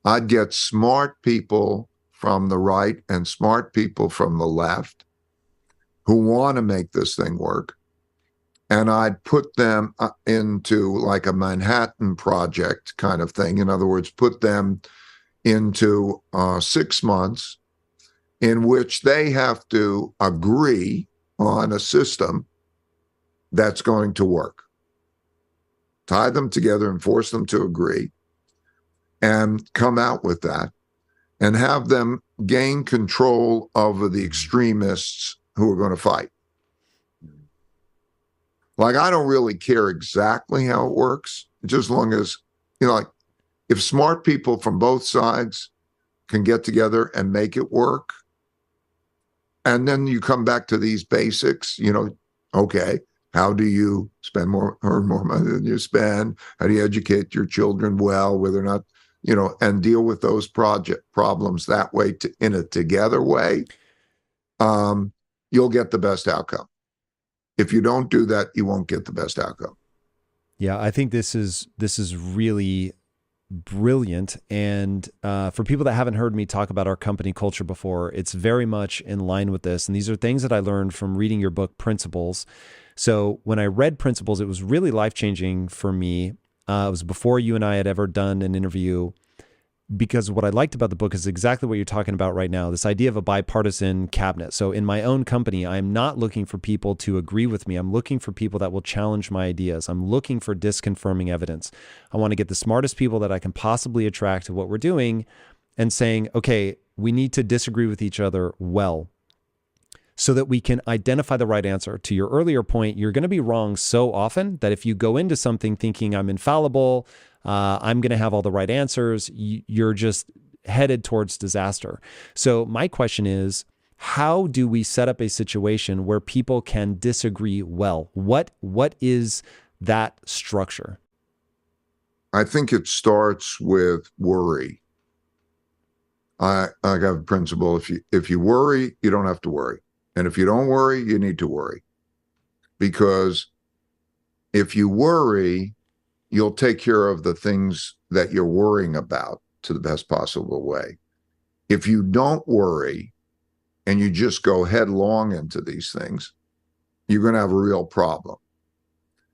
I'd get smart people from the right and smart people from the left who want to make this thing work. And I'd put them into like a Manhattan Project kind of thing. In other words, put them into 6 months in which they have to agree on a system that's going to work. Tie them together and force them to agree and come out with that and have them gain control over the extremists who are going to fight. Like, I don't really care exactly how it works, just as long as, like, if smart people from both sides can get together and make it work, and then you come back to these basics, okay, how do you earn more money than you spend? How do you educate your children well, whether or not, and deal with those problems that way in a together way, you'll get the best outcome. If you don't do that, you won't get the best outcome. Yeah, I think this is really brilliant. And for people that haven't heard me talk about our company culture before, it's very much in line with this. And these are things that I learned from reading your book, Principles. So when I read Principles, it was really life-changing for me. It was before you and I had ever done an interview, because what I liked about the book is exactly what you're talking about right now, this idea of a bipartisan cabinet. So in my own company, I'm not looking for people to agree with me. I'm looking for people that will challenge my ideas. I'm looking for disconfirming evidence. I want to get the smartest people that I can possibly attract to what we're doing and saying, okay, we need to disagree with each other well, so that we can identify the right answer. To your earlier point, you're going to be wrong so often that if you go into something thinking I'm infallible, I'm going to have all the right answers, you're just headed towards disaster. So my question is, how do we set up a situation where people can disagree well? What is that structure? I think it starts with worry. I have a principle. If you worry, you don't have to worry. And if you don't worry, you need to worry. Because if you worry, you'll take care of the things that you're worrying about to the best possible way. If you don't worry and you just go headlong into these things, you're going to have a real problem.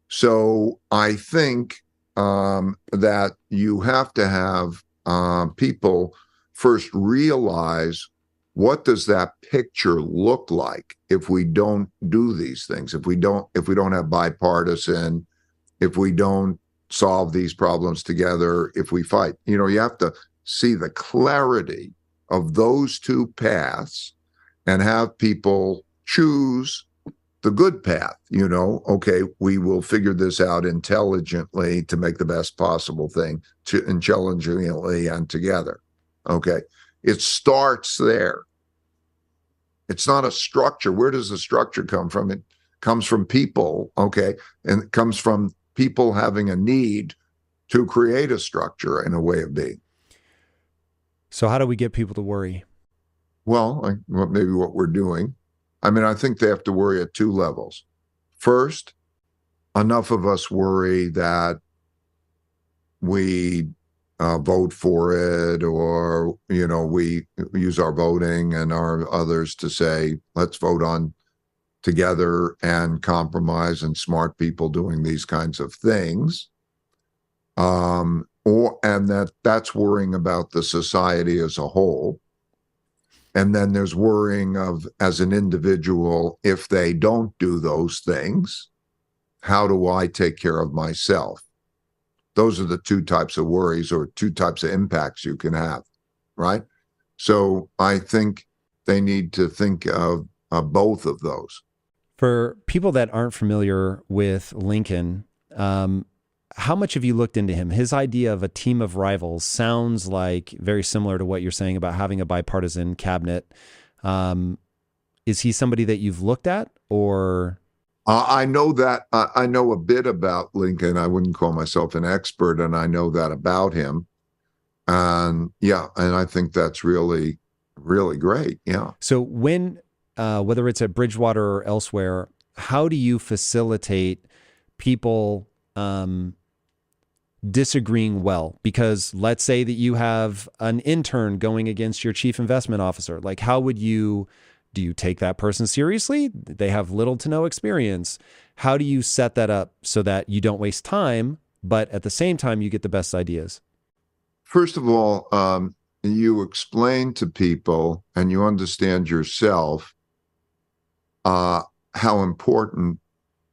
So I think that you have to have people first realize, what does that picture look like if we don't do these things? If we don't have bipartisan, if we don't solve these problems together, if we fight, you have to see the clarity of those two paths and have people choose the good path. Okay, we will figure this out intelligently to make the best possible thing, intelligently and together. Okay. It starts there. It's not a structure. Where does the structure come from? It comes from people, okay? And it comes from people having a need to create a structure and a way of being. So how do we get people to worry? Well, maybe what we're doing. I mean, I think they have to worry at two levels. First, enough of us worry that we vote for it, or, we use our voting and our others to say, let's vote on together and compromise, and smart people doing these kinds of things. And that's worrying about the society as a whole. And then there's worrying of, as an individual, if they don't do those things, how do I take care of myself? Those are the two types of worries, or two types of impacts you can have, right? So I think they need to think of both of those. For people that aren't familiar with Lincoln, how much have you looked into him? His idea of a team of rivals sounds like very similar to what you're saying about having a bipartisan cabinet. Is he somebody that you've looked at, or? I know that I know a bit about Lincoln. I wouldn't call myself an expert, and I know that about him. And I think that's really, really great. Yeah. So when, whether it's at Bridgewater or elsewhere, how do you facilitate people disagreeing well? Because let's say that you have an intern going against your chief investment officer. Like, how would you, do you take that person seriously? They have little to no experience. How do you set that up so that you don't waste time, but at the same time you get the best ideas? First of all, you explain to people, and you understand yourself, how important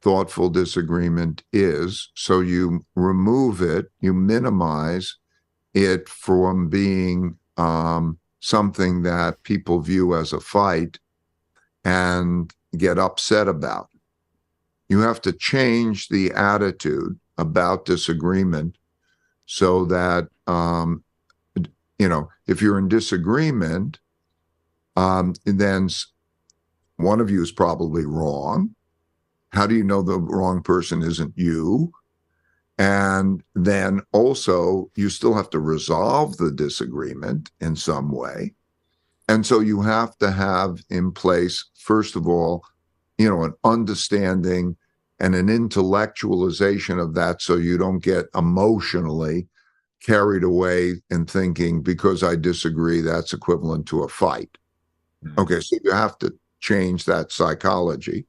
thoughtful disagreement is. So you remove it, you minimize it from being something that people view as a fight and get upset about. You have to change the attitude about disagreement so that, if you're in disagreement, then one of you is probably wrong. How do you know the wrong person isn't you? And then also, you still have to resolve the disagreement in some way. And so you have to have in place, first of all, an understanding and an intellectualization of that, so you don't get emotionally carried away in thinking, because I disagree, that's equivalent to a fight. Okay, so you have to change that psychology.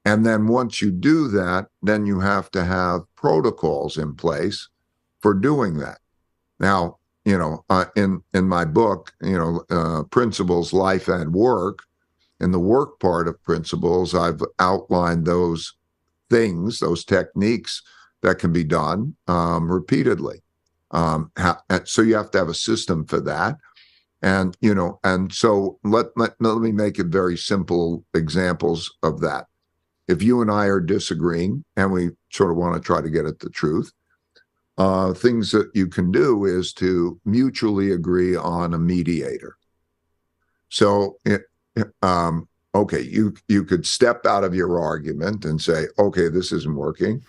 And then once you do that, then you have to have protocols in place for doing that. Now, in my book, Principles, Life and Work, in the work part of Principles, I've outlined those things, those techniques that can be done repeatedly. So you have to have a system for that. And, and so let me make it very simple examples of that. If you and I are disagreeing and we sort of want to try to get at the truth, things that you can do is to mutually agree on a mediator. So, okay, you could step out of your argument and say, okay, this isn't working.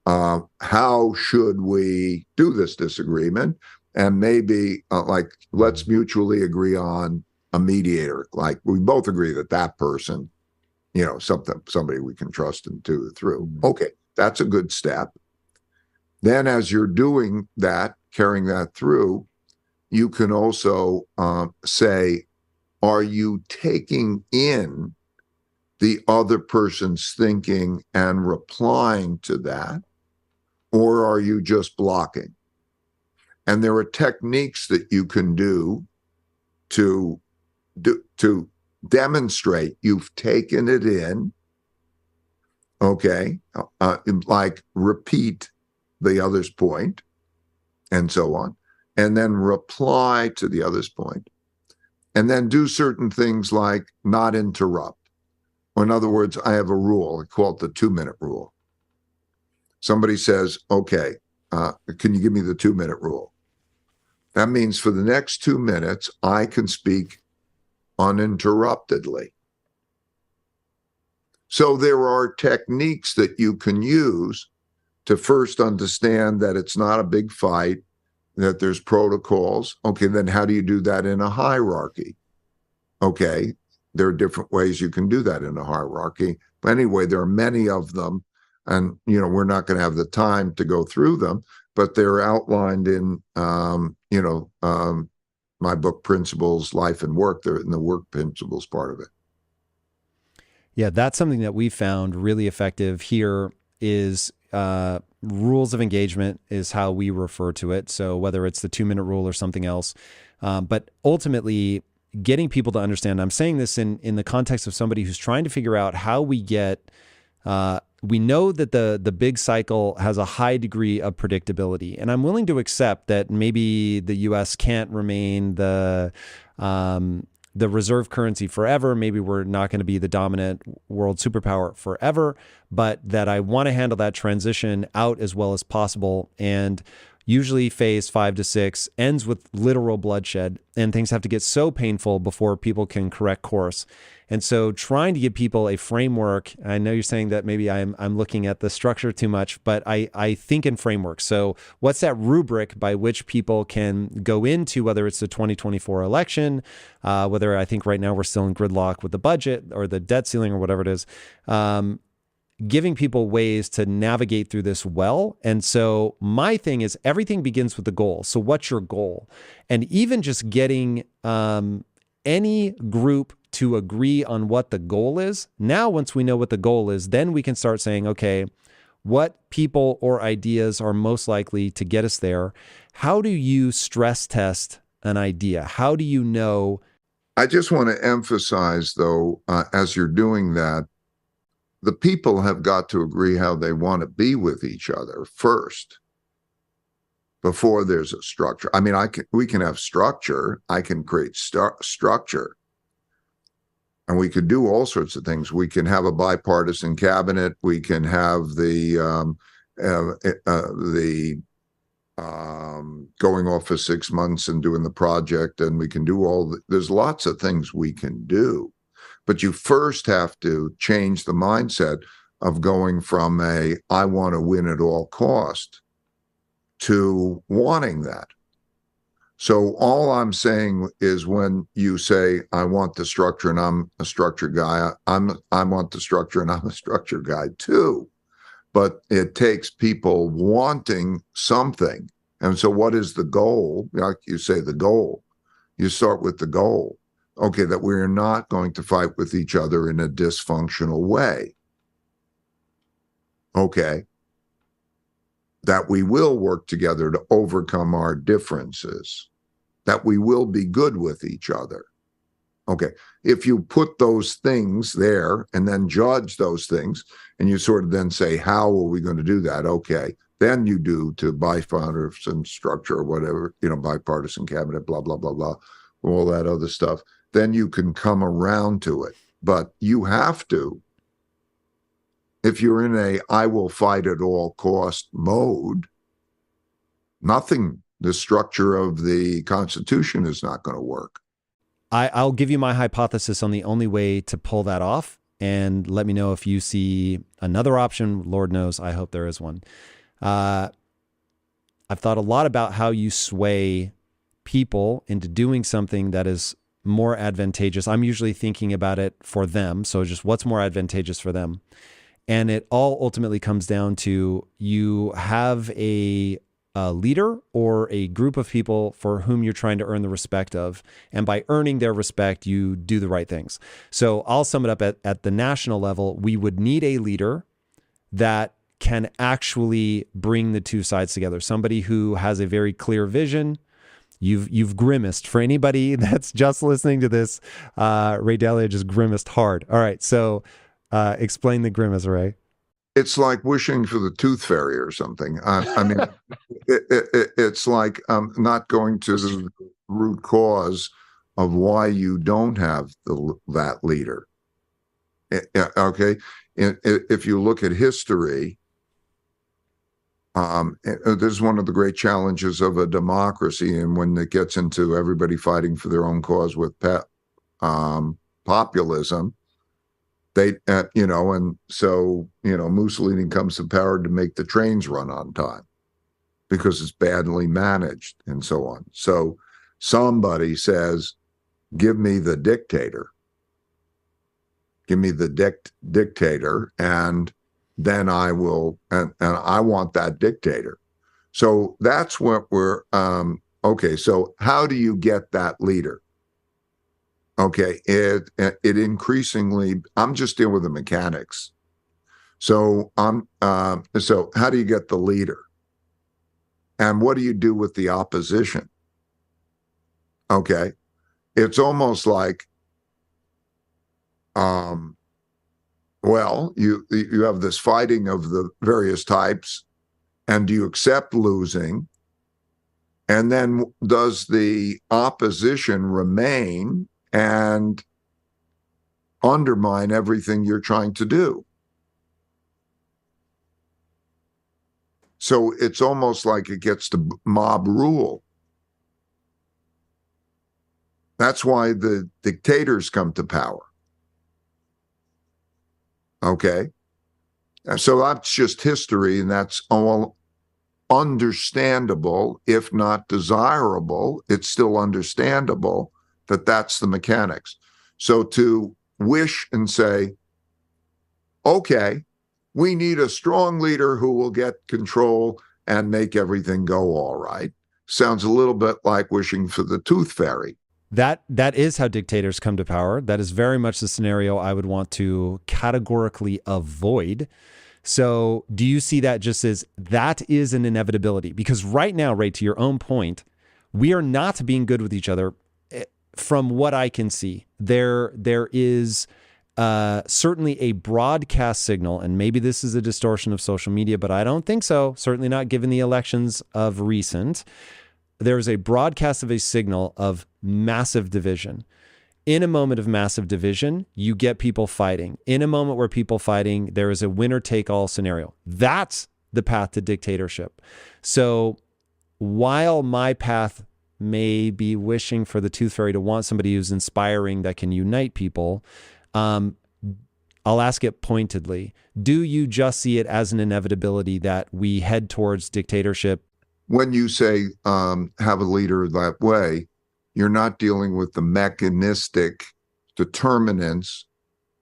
How should we do this disagreement? And maybe let's mutually agree on a mediator. Like, we both agree that person, somebody we can trust and do it through. Okay, that's a good step. Then as you're doing that, carrying that through, you can also say, are you taking in the other person's thinking and replying to that, or are you just blocking? And there are techniques that you can do to demonstrate you've taken it in, okay, like repeat the other's point, and so on, and then reply to the other's point, and then do certain things like not interrupt. Or in other words, I have a rule, I call it the 2-minute rule. Somebody says, okay, can you give me the 2-minute rule? That means for the next 2 minutes, I can speak uninterruptedly. So there are techniques that you can use to first understand that it's not a big fight, that there's protocols. Okay, then how do you do that in a hierarchy? Okay, there are different ways you can do that in a hierarchy. But anyway, there are many of them, and we're not going to have the time to go through them, but they're outlined in my book, Principles, Life and Work. They're in the work principles part of it. Yeah, that's something that we found really effective here is rules of engagement is how we refer to it. So whether it's the 2-minute rule or something else, but ultimately getting people to understand, I'm saying this in the context of somebody who's trying to figure out how we get, we know that the big cycle has a high degree of predictability, and I'm willing to accept that maybe the U.S. can't remain the reserve currency forever. Maybe we're not going to be the dominant world superpower forever, but that I want to handle that transition out as well as possible. And usually phase 5 to 6 ends with literal bloodshed, and things have to get so painful before people can correct course. And so trying to give people a framework, I know you're saying that maybe I'm looking at the structure too much, but I think in frameworks. So what's that rubric by which people can go into, whether it's the 2024 election, whether I think right now we're still in gridlock with the budget or the debt ceiling or whatever it is, giving people ways to navigate through this well. And so my thing is everything begins with the goal. So what's your goal? And even just getting any group to agree on what the goal is. Now, once we know what the goal is, then we can start saying, okay, what people or ideas are most likely to get us there? How do you stress test an idea? How do you know? I just want to emphasize, though, as you're doing that, the people have got to agree how they want to be with each other first, before there's a structure. I mean, we can have structure. I can create structure. And we could do all sorts of things. We can have a bipartisan cabinet. We can have the going off for 6 months and doing the project, and we can do there's lots of things we can do. But you first have to change the mindset of going from I want to win at all cost to wanting that. So all I'm saying is when you say, I want the structure and I'm a structure guy, I want the structure and I'm a structure guy too. But it takes people wanting something. And so what is the goal? Like you say, the goal. You start with the goal. Okay, that we're not going to fight with each other in a dysfunctional way. Okay. That we will work together to overcome our differences. That we will be good with each other. Okay, if you put those things there and then judge those things, and you sort of then say, how are we going to do that? Okay, then you do to bipartisan structure or whatever, bipartisan cabinet, blah, blah, blah, blah, all that other stuff. Then you can come around to it. But you have to, if you're in I will fight at all cost mode, the structure of the Constitution is not going to work. I'll give you my hypothesis on the only way to pull that off, and let me know if you see another option. Lord knows, I hope there is one. I've thought a lot about how you sway people into doing something that is more advantageous. I'm usually thinking about it for them. So just what's more advantageous for them. And it all ultimately comes down to you have a leader or a group of people for whom you're trying to earn the respect of. And by earning their respect, you do the right things. So I'll sum it up at the national level. We would need a leader that can actually bring the two sides together. Somebody who has a very clear vision. You've grimaced. For anybody that's just listening to this, Ray Dalio just grimaced hard. All right, so explain the grimace, Ray. It's like wishing for the tooth fairy or something. I mean, it's like not going to the root cause of why you don't have that leader. Okay, if you look at history, this is one of the great challenges of a democracy, and when it gets into everybody fighting for their own cause with populism, they, and so, Mussolini comes to power to make the trains run on time because it's badly managed and so on. So somebody says, give me the dictator. Give me the dictator, and then I will, and I want that dictator. So that's what we're, okay, so how do you get that leader? Okay, it increasingly, I'm just dealing with the mechanics. So so how do you get the leader? And what do you do with the opposition? Okay, it's almost like, well, you have this fighting of the various types, and do you accept losing? And then does the opposition remain and undermine everything you're trying to do? So it's almost like it gets to mob rule. That's why the dictators come to power. Okay? And so that's just history, and that's all understandable, if not desirable. It's still understandable that that's the mechanics. So to wish and say, okay, we need a strong leader who will get control and make everything go all right, sounds a little bit like wishing for the tooth fairy. That is how dictators come to power. That is very much the scenario I would want to categorically avoid. So do you see that just as that is an inevitability? Because right now, Ray, to your own point, we are not being good with each other from what I can see. There is certainly a broadcast signal, and maybe this is a distortion of social media, but I don't think so. Certainly not given the elections of recent. There is a broadcast of a signal of massive division. In a moment of massive division, you get people fighting. In a moment where people fighting, there is a winner-take-all scenario. That's the path to dictatorship. So while my path may be wishing for the tooth fairy to want somebody who's inspiring that can unite people, I'll ask it pointedly. Do you just see it as an inevitability that we head towards dictatorship? When you say have a leader that way, you're not dealing with the mechanistic determinants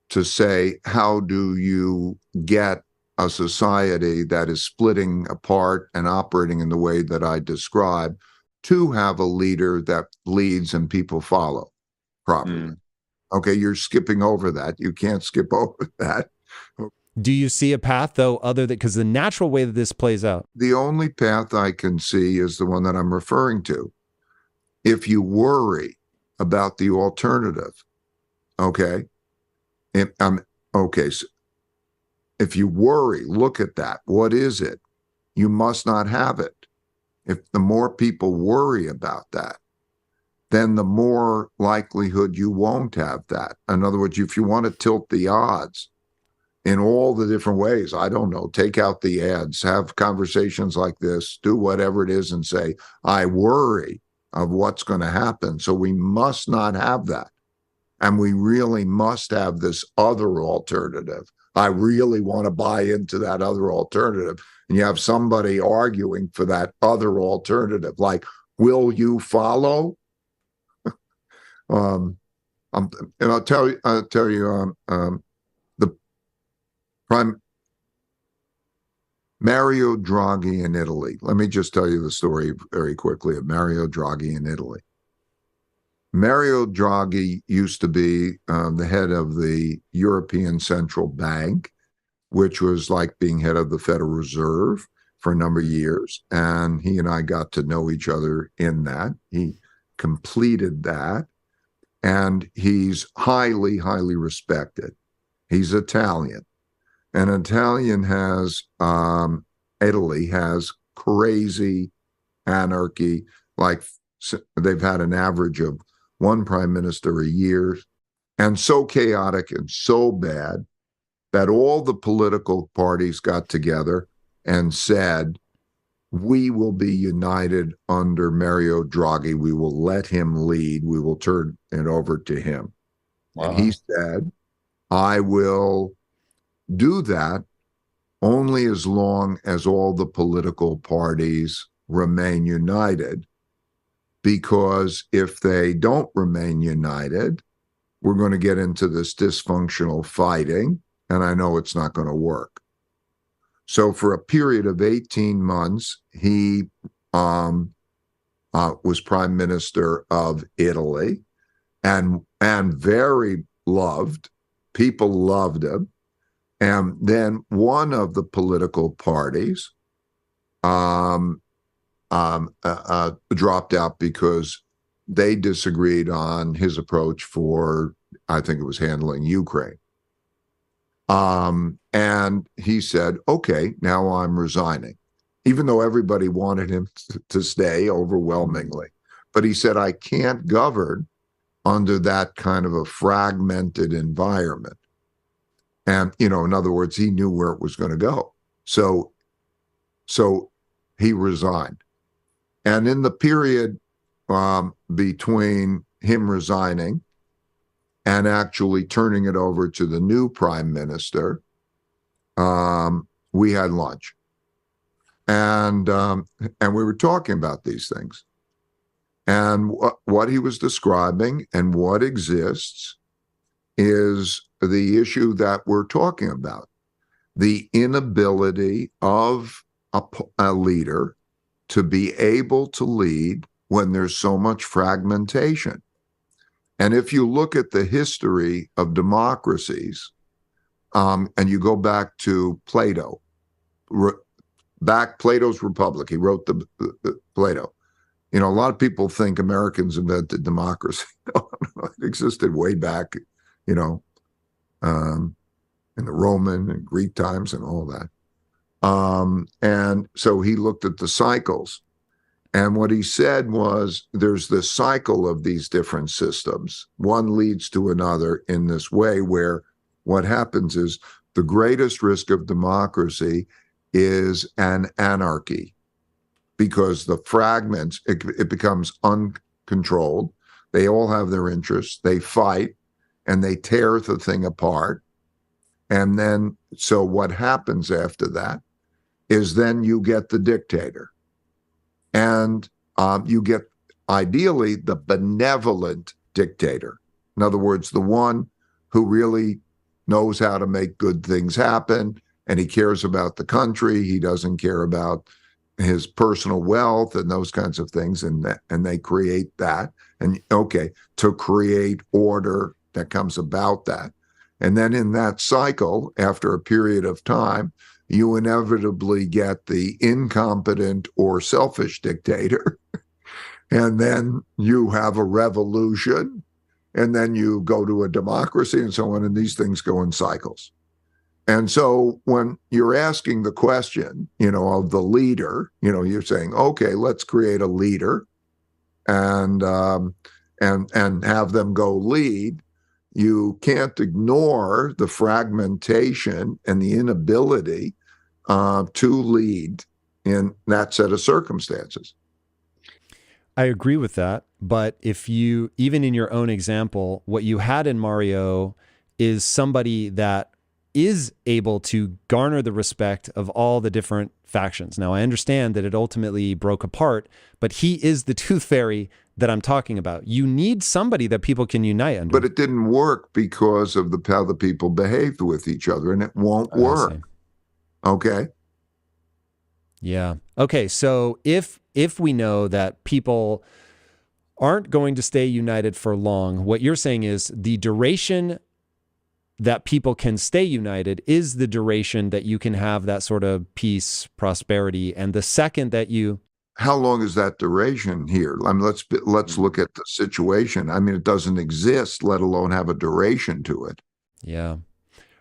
to say, how do you get a society that is splitting apart and operating in the way that I describe to have a leader that leads and people follow properly? Okay, you're skipping over that. You can't skip over that. Do you see a path, though, other than, because the natural way that this plays out? The only path I can see is the one that I'm referring to. If you worry about the alternative, okay, so if you worry, look at that. What is it? You must not have it. If the more people worry about that, then the more likelihood you won't have that. In other words, if you want to tilt the odds in all the different ways, I don't know, take out the ads, have conversations like this, do whatever it is and say, I worry of what's going to happen. So we must not have that. And we really must have this other alternative. I really want to buy into that other alternative. And you have somebody arguing for that other alternative. Like, will you follow? And I'll tell you, the prime Mario Draghi in Italy. Let me just tell you the story very quickly of Mario Draghi in Italy. Mario Draghi used to be the head of the European Central Bank, which was like being head of the Federal Reserve for a number of years. And he and I got to know each other in that. He completed that. And he's highly, highly respected. He's Italian. And Italy has crazy anarchy. Like they've had an average of one prime minister a year, and so chaotic and so bad that all the political parties got together and said, we will be united under Mario Draghi. We will let him lead. We will turn it over to him. Wow. And he said, I will do that only as long as all the political parties remain united. because if they don't remain united, we're going to get into this dysfunctional fighting, and I know it's not going to work. So for a period of 18 months, he was prime minister of Italy, and very loved. People loved him. And then one of the political parties dropped out because they disagreed on his approach for, I think it was handling Ukraine. And he said, okay, now I'm resigning, even though everybody wanted him to stay overwhelmingly. But he said, I can't govern under that kind of a fragmented environment. And, in other words, he knew where it was going to go. So he resigned. And in the period between him resigning and actually turning it over to the new prime minister, we had lunch. And we were talking about these things. And what he was describing and what exists is the issue that we're talking about, the inability of a leader to be able to lead when there's so much fragmentation. And if you look at the history of democracies, and you go back to Plato, Plato's Republic, he wrote the Plato. A lot of people think Americans invented democracy. No, it existed way back, in the Roman and Greek times and all that. And so he looked at the cycles. And what he said was, there's this cycle of these different systems. One leads to another in this way, where what happens is the greatest risk of democracy is an anarchy, because the fragments, it becomes uncontrolled. They all have their interests. They fight and they tear the thing apart. And then, so what happens after that is then you get the dictator. And you get, ideally, the benevolent dictator. In other words, the one who really knows how to make good things happen, and he cares about the country. He doesn't care about his personal wealth and those kinds of things, and they create that. And to create order that comes about that. And then in that cycle, after a period of time, you inevitably get the incompetent or selfish dictator. And then you have a revolution, and then you go to a democracy and so on, and these things go in cycles. And so when you're asking the question, of the leader, you're saying, okay, let's create a leader and have them go lead. You can't ignore the fragmentation and the inability to lead in that set of circumstances. I agree with that. But if you, even in your own example, what you had in Mario is somebody that is able to garner the respect of all the different factions. Now, I understand that it ultimately broke apart, but he is the tooth fairy that I'm talking about. You need somebody that people can unite under. But it didn't work because of how the people behaved with each other, and it won't work. Okay? Yeah. Okay, so if we know that people aren't going to stay united for long, what you're saying is the duration that people can stay united is the duration that you can have that sort of peace, prosperity. And the second that you... How long is that duration here? I mean, let's look at the situation. I mean, it doesn't exist, let alone have a duration to it. Yeah.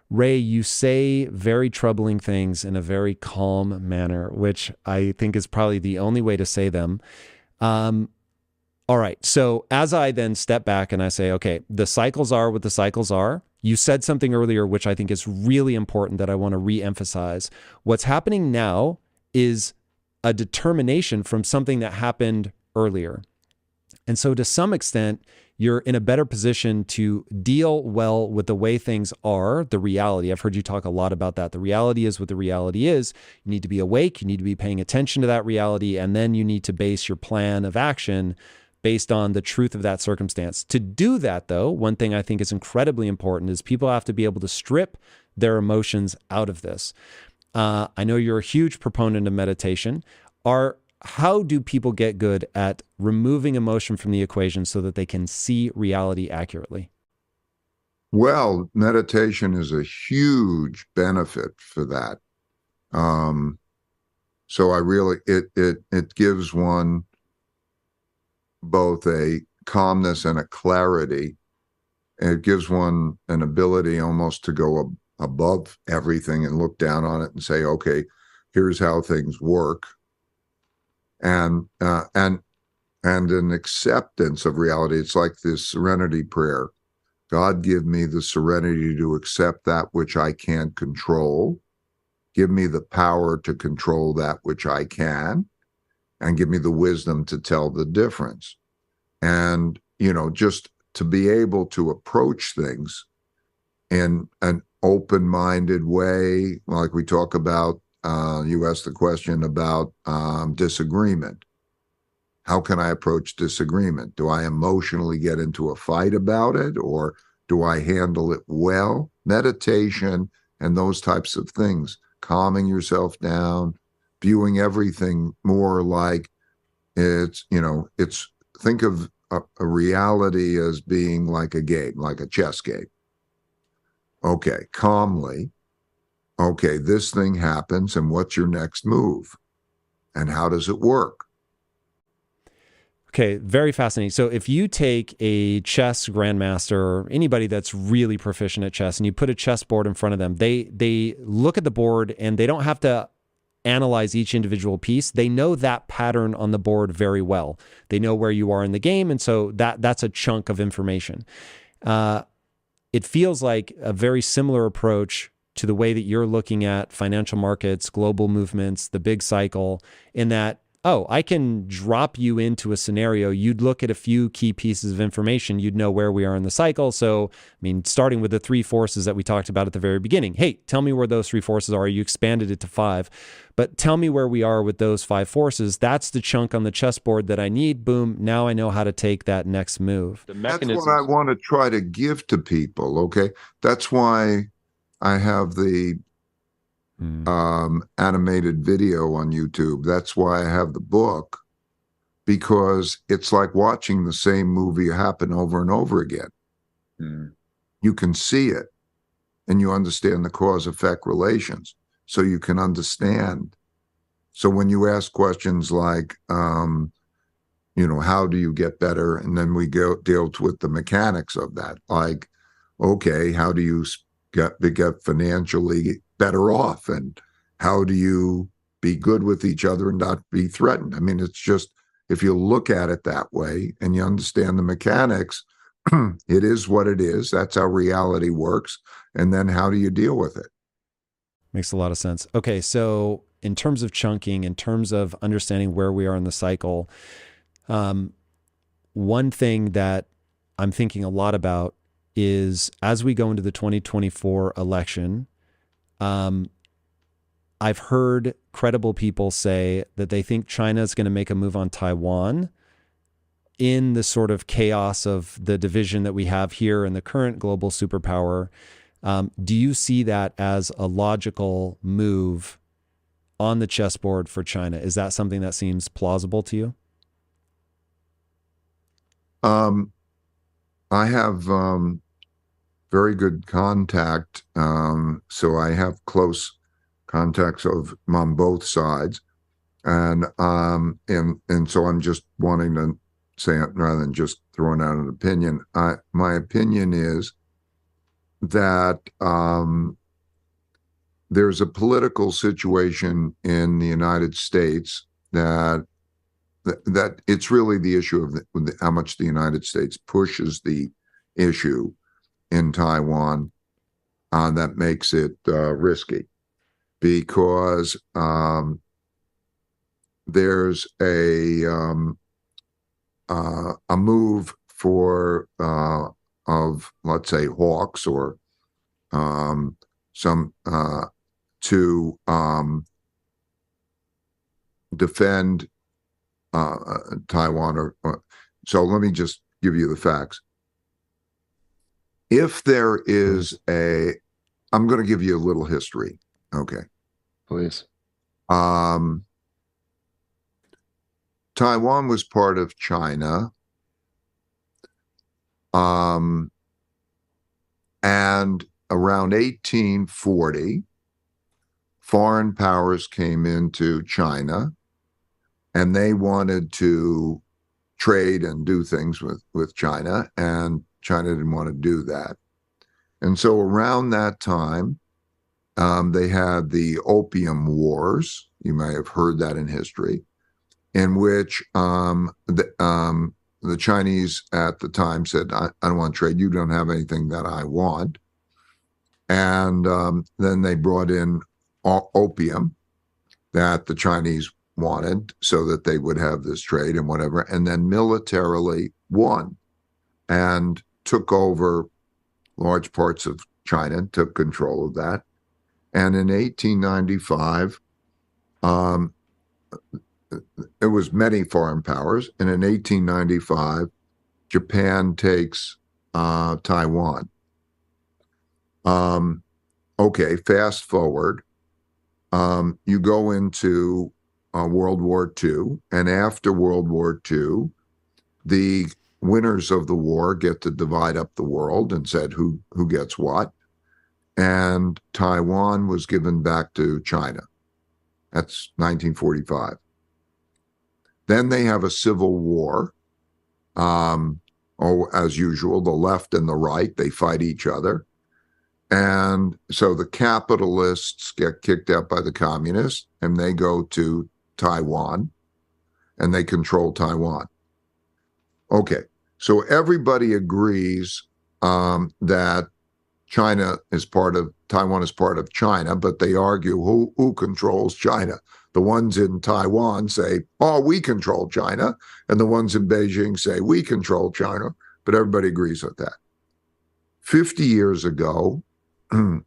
Ray, you say very troubling things in a very calm manner, which I think is probably the only way to say them. All right. So as I then step back and I say, okay, the cycles are what the cycles are. You said something earlier, which I think is really important that I want to re-emphasize. What's happening now is a determination from something that happened earlier. And so to some extent, you're in a better position to deal well with the way things are, the reality. I've heard you talk a lot about that. The reality is what the reality is. You need to be awake. You need to be paying attention to that reality. And then you need to base your plan of action based on the truth of that circumstance. To do that, though, one thing I think is incredibly important is people have to be able to strip their emotions out of this. I know you're a huge proponent of meditation. How do people get good at removing emotion from the equation so that they can see reality accurately? Well, meditation is a huge benefit for that. So it gives one both a calmness and a clarity. And it gives one an ability almost to go above everything and look down on it and say, okay, here's how things work. And an acceptance of reality. It's like this serenity prayer. God, give me the serenity to accept that which I can't control. Give me the power to control that which I can, and give me the wisdom to tell the difference. And, just to be able to approach things in an open-minded way, like we talk about, you asked the question about disagreement. How can I approach disagreement? Do I emotionally get into a fight about it, or do I handle it well? Meditation and those types of things, calming yourself down, viewing everything more like it's think of a reality as being like a game, like a chess game. Okay, calmly. Okay, this thing happens, and what's your next move? And how does it work? Okay, very fascinating. So if you take a chess grandmaster or anybody that's really proficient at chess and you put a chessboard in front of them, they look at the board and they don't have to analyze each individual piece. They know that pattern on the board very well. They know where you are in the game, and so that's a chunk of information. It feels like a very similar approach to the way that you're looking at financial markets, global movements, the big cycle, in that, I can drop you into a scenario. You'd look at a few key pieces of information. You'd know where we are in the cycle. So, starting with the 3 forces that we talked about at the very beginning. Hey, tell me where those 3 forces are. You expanded it to 5. But tell me where we are with those 5 forces. That's the chunk on the chessboard that I need. Boom. Now I know how to take that next move. That's what I want to try to give to people, okay? That's why I have the animated video on YouTube. That's why I have the book, because it's like watching the same movie happen over and over again. You can see it, and you understand the cause-effect relations, so you can understand. So when you ask questions like, how do you get better? And then we deal with the mechanics of that. Like, okay, how do you get financially better off, and how do you be good with each other and not be threatened? It's just, if you look at it that way and you understand the mechanics, it is what it is. That's how reality works. And then how do you deal with it? Makes a lot of sense. Okay, so in terms of chunking, in terms of understanding where we are in the cycle, one thing that I'm thinking a lot about is, as we go into the 2024 election, I've heard credible people say that they think China is going to make a move on Taiwan in the sort of chaos of the division that we have here in the current global superpower. Do you see that as a logical move on the chessboard for China? Is that something that seems plausible to you? I have very good contact, so I have close contacts on both sides, and so I'm just wanting to say it rather than just throwing out an opinion. My opinion is that there's a political situation in the United States that it's really the issue of how much the United States pushes the issue in Taiwan that makes it risky, because there's a move of, let's say, hawks or some to defend Taiwan, or So let me just give you the facts. If there is I'm going to give you a little history. Okay. Please. Taiwan was part of China. And around 1840, foreign powers came into China, and they wanted to trade and do things with China, and China didn't want to do that. And so around that time, they had the Opium Wars. You may have heard that in history, in which the Chinese at the time said, I don't want to trade. You don't have anything that I want. And then they brought in opium that the Chinese wanted so that they would have this trade and whatever, and then militarily won and took over large parts of China, took control of that. And in 1895, it was many foreign powers. And in 1895, Japan takes Taiwan. Okay, fast forward. You go into World War II, and after World War II, the winners of the war get to divide up the world and said who gets what. And Taiwan was given back to China. That's 1945. Then they have a civil war. As usual, the left and the right, they fight each other. And so the capitalists get kicked out by the communists, and they go to Taiwan, and they control Taiwan. Okay, so everybody agrees that Taiwan is part of China, but they argue who controls China. The ones in Taiwan say, oh, we control China, and the ones in Beijing say, we control China, but everybody agrees with that. 50 years ago,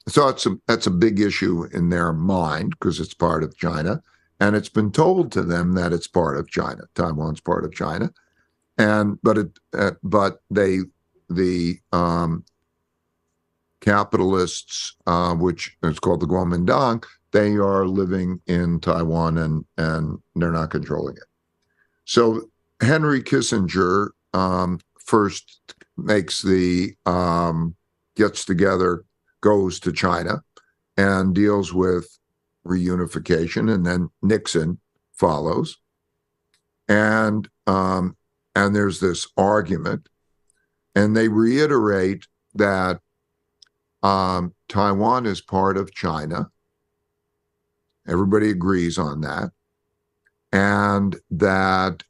so that's a big issue in their mind because it's part of China, and it's been told to them that it's part of China. Taiwan's part of China, but the capitalists, which is called the Kuomintang, they are living in Taiwan and they're not controlling it. So Henry Kissinger first makes gets together, goes to China and deals with reunification, and then Nixon follows. And there's this argument, and they reiterate that Taiwan is part of China. Everybody agrees on that. And that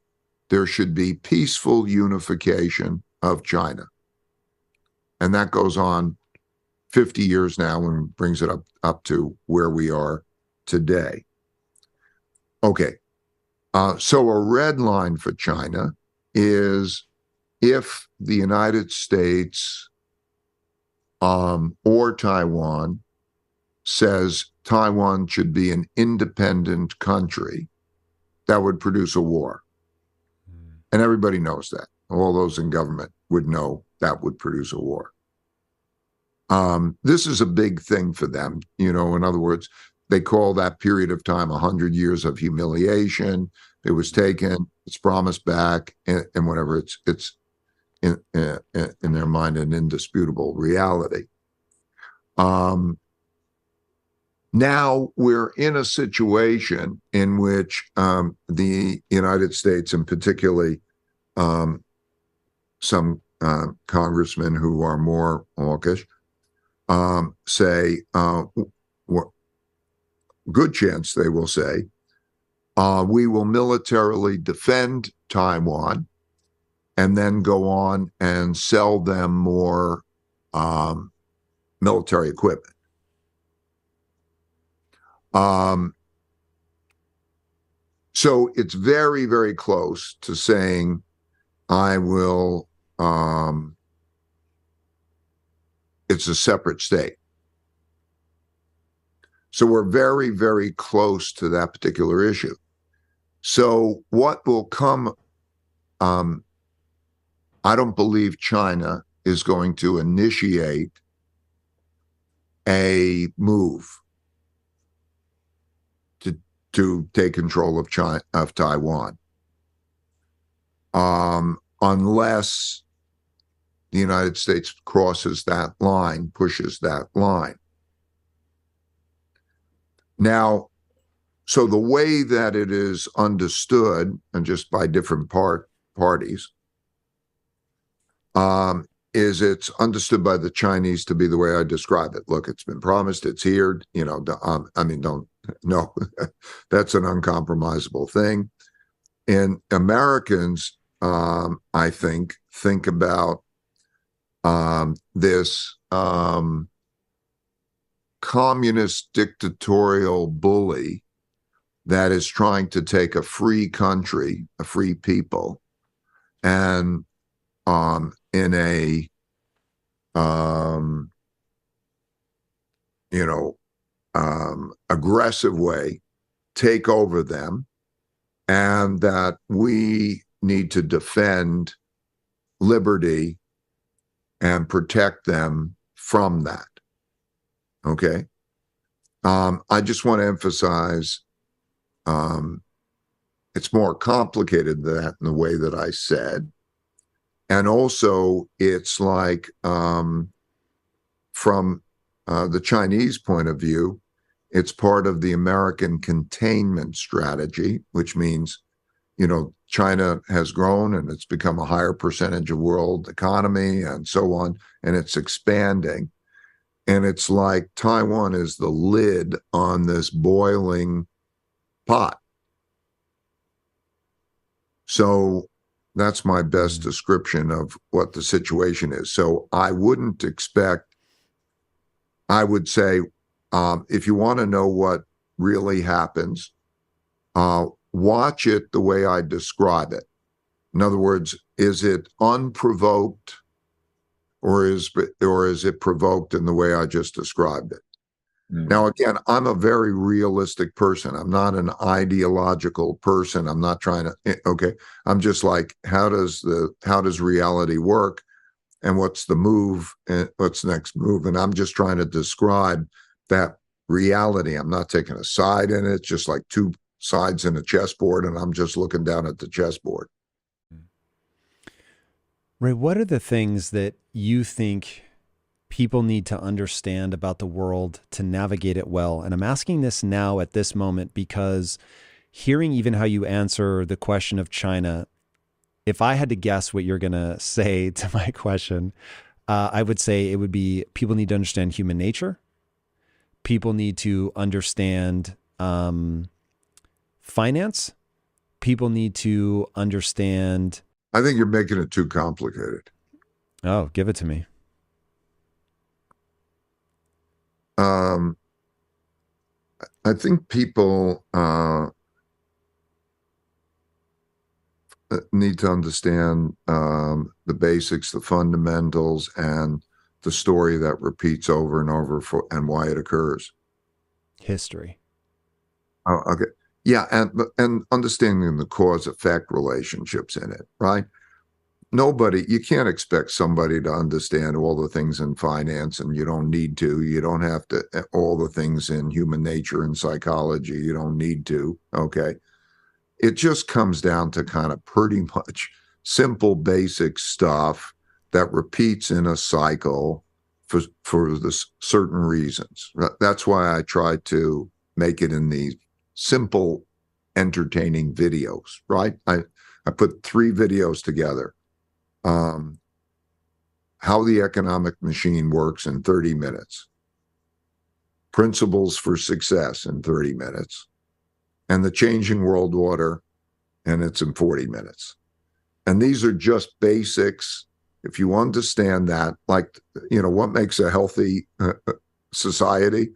there should be peaceful unification of China. And that goes on 50 years now and brings it up to where we are today. Okay. So a red line for China is if the United States or Taiwan says Taiwan should be an independent country, that would produce a war. And everybody knows that. All those in government would know that would produce a war. This is a big thing for them. In other words, they call that period of time 100 years of humiliation. It was taken, it's promised back, and whatever. It's in their mind an indisputable reality. Now we're in a situation in which the United States, and particularly some congressmen who are more hawkish, say, good chance they will say, we will militarily defend Taiwan and then go on and sell them more military equipment. So it's very, very close to saying, I will, it's a separate state. So we're very, very close to that particular issue. So what will come I don't believe China is going to initiate a move to take control of Taiwan, unless the United States crosses that line, pushes that line. Now, so the way that it is understood, and just by different parties, is it's understood by the Chinese to be the way I describe it. Look, it's been promised, it's here. No, that's an uncompromisable thing. And Americans, I think about this communist dictatorial bully that is trying to take a free country, a free people, and in a aggressive way take over them, and that we need to defend liberty and protect them from that. Okay. I just want to emphasize it's more complicated than that in the way that I said. And also, it's like from the Chinese point of view, it's part of the American containment strategy, which means, China has grown and it's become a higher percentage of world economy and so on, and it's expanding. And it's like Taiwan is the lid on this boiling pot. So that's my best description of what the situation is. So I would say, if you want to know what really happens, watch it the way I describe it. In other words, is it unprovoked, or is it provoked in the way I just described it? Now, again, I'm a very realistic person. I'm not an ideological person. I'm not trying to, okay. I'm just like, how does reality work, and what's the move, and what's the next move? And I'm just trying to describe that reality. I'm not taking a side in it. It's just like two sides in a chessboard, and I'm just looking down at the chessboard. Ray, what are the things that you think people need to understand about the world to navigate it well? And I'm asking this now at this moment because hearing even how you answer the question of China, if I had to guess what you're going to say to my question, I would say it would be people need to understand human nature. People need to understand finance. People need to understand. I think you're making it too complicated. Oh, give it to me. I think people need to understand the basics, the fundamentals, and the story that repeats over and over and why it occurs. History. Oh, okay. Yeah, and understanding the cause-effect relationships in it, right? You can't expect somebody to understand all the things in finance, and you don't need to. You don't have to, all the things in human nature and psychology, you don't need to, okay? It just comes down to kind of pretty much simple, basic stuff that repeats in a cycle for this certain reasons. That's why I try to make it in these simple, entertaining videos, right? I put 3 videos together. How the economic machine works in 30 minutes, principles for success in 30 minutes, and the changing world order, and it's in 40 minutes. And these are just basics. If you understand that, like, what makes a healthy society,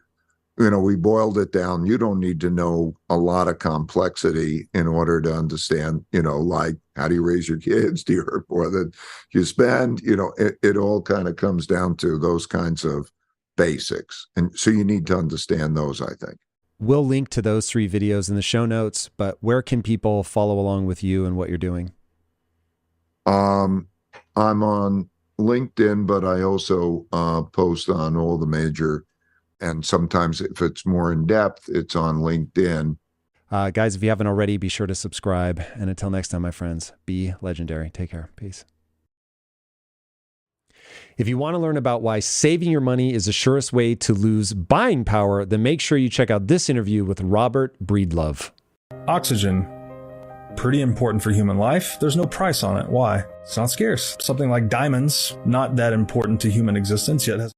we boiled it down. You don't need to know a lot of complexity in order to understand, like, how do you raise your kids? Do you earn more than you spend? It all kind of comes down to those kinds of basics. And so you need to understand those, I think. We'll link to those 3 videos in the show notes, but where can people follow along with you and what you're doing? I'm on LinkedIn, but I also post on all the major, and sometimes if it's more in depth, it's on LinkedIn. Guys, if you haven't already, be sure to subscribe. And until next time, my friends, be legendary. Take care. Peace. If you want to learn about why saving your money is the surest way to lose buying power, then make sure you check out this interview with Robert Breedlove. Oxygen, pretty important for human life. There's no price on it. Why? It's not scarce. Something like diamonds, not that important to human existence, yet has